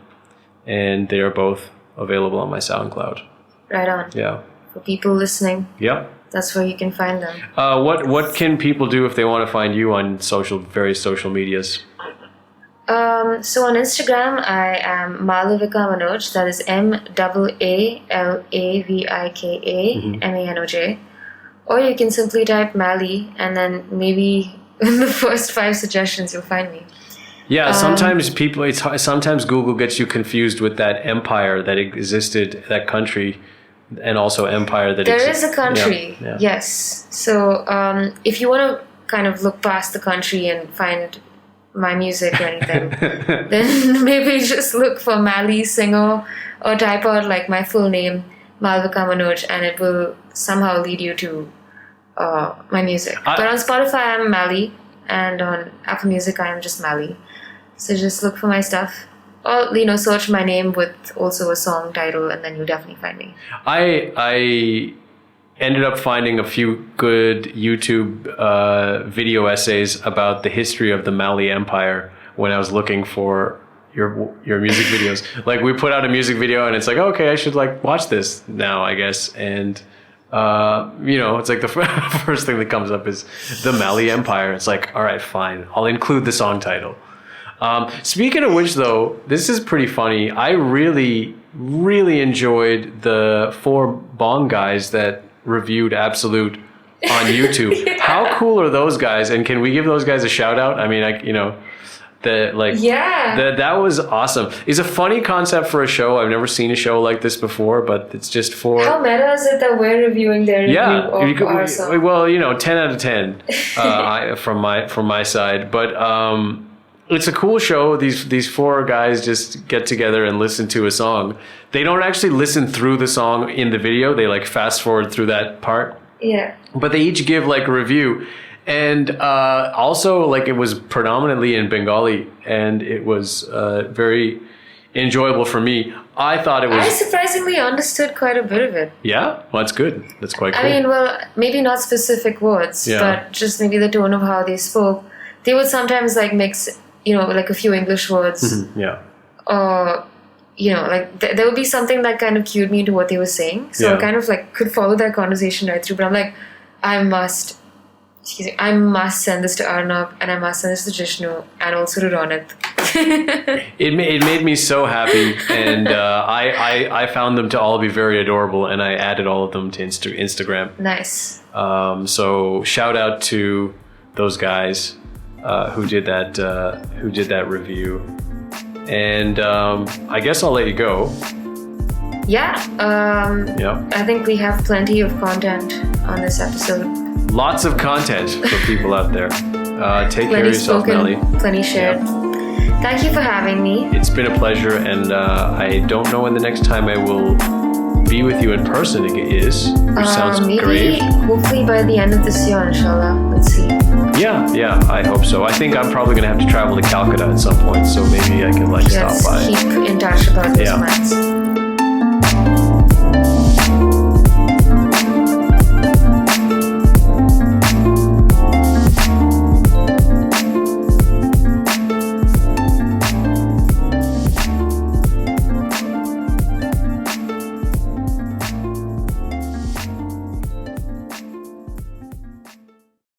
And they are both available on my SoundCloud. Right on. Yeah. For people listening. Yep. That's where you can find them. What can people do if they want to find you on various social medias? So on Instagram, I am Maalavika Manoj. That is MAALAVIKA MANOJ. Or you can simply type Mali, and then maybe in the first 5 suggestions you'll find me. Yeah, sometimes sometimes Google gets you confused with that empire that existed, that country, and also empire that there is a country. Yeah. Yes. So if you want to kind of look past the country and find my music or anything, then maybe just look for Mali singer or type out like my full name, Maalavika Manoj, and it will somehow lead you to my music. But on Spotify, I'm Mali, and on Apple Music, I am just Mali. So just look for my stuff. Or, search my name with also a song title, and then you'll definitely find me. I ended up finding a few good YouTube video essays about the history of the Mali Empire when I was looking for your music videos. Like, we put out a music video and it's like, okay, I should like watch this now, I guess. And it's like the first thing that comes up is the Mali Empire. It's like, all right, fine, I'll include the song title. Speaking of which, though, this is pretty funny. I really, really enjoyed the 4 Bong guys that reviewed Absolute on YouTube. Yeah. How cool are those guys? And can we give those guys a shout out? I mean, that was awesome. It's a funny concept for a show. I've never seen a show like this before, but it's just for... How meta is it that we're reviewing their review of our song? Well, 10 out of 10 from my side. But it's a cool show. These 4 guys just get together and listen to a song. They don't actually listen through the song in the video. They like fast forward through that part. Yeah. But they each give like a review. And also, like, it was predominantly in Bengali, and it was very enjoyable for me. I thought it was... I surprisingly understood quite a bit of it. Yeah? Well, that's good. That's quite cool. I mean, well, maybe not specific words, but just maybe the tone of how they spoke. They would sometimes, like, mix, like a few English words. Mm-hmm. Yeah. Or... like there would be something that kind of cued me to what they were saying. So I kind of like could follow that conversation right through. But I'm like, I must send this to Arnab, and I must send this to Jishnu, and also to Ronit. It made me so happy, and I found them to all be very adorable, and I added all of them to Instagram. Nice. So shout out to those guys who did that review. And I guess I'll let you go. I think we have plenty of content on this episode. Lots of content for people out there. Take care of yourself, spoken, Melly. Plenty shared. Yeah. Thank you for having me. It's been a pleasure, and I don't know when the next time I will be with you in person is, which sounds great. Hopefully by the end of this year, inshallah. Let's see. Yeah, I hope so. I think I'm probably going to have to travel to Calcutta at some point, so maybe I can stop by. Keep in touch about those plans.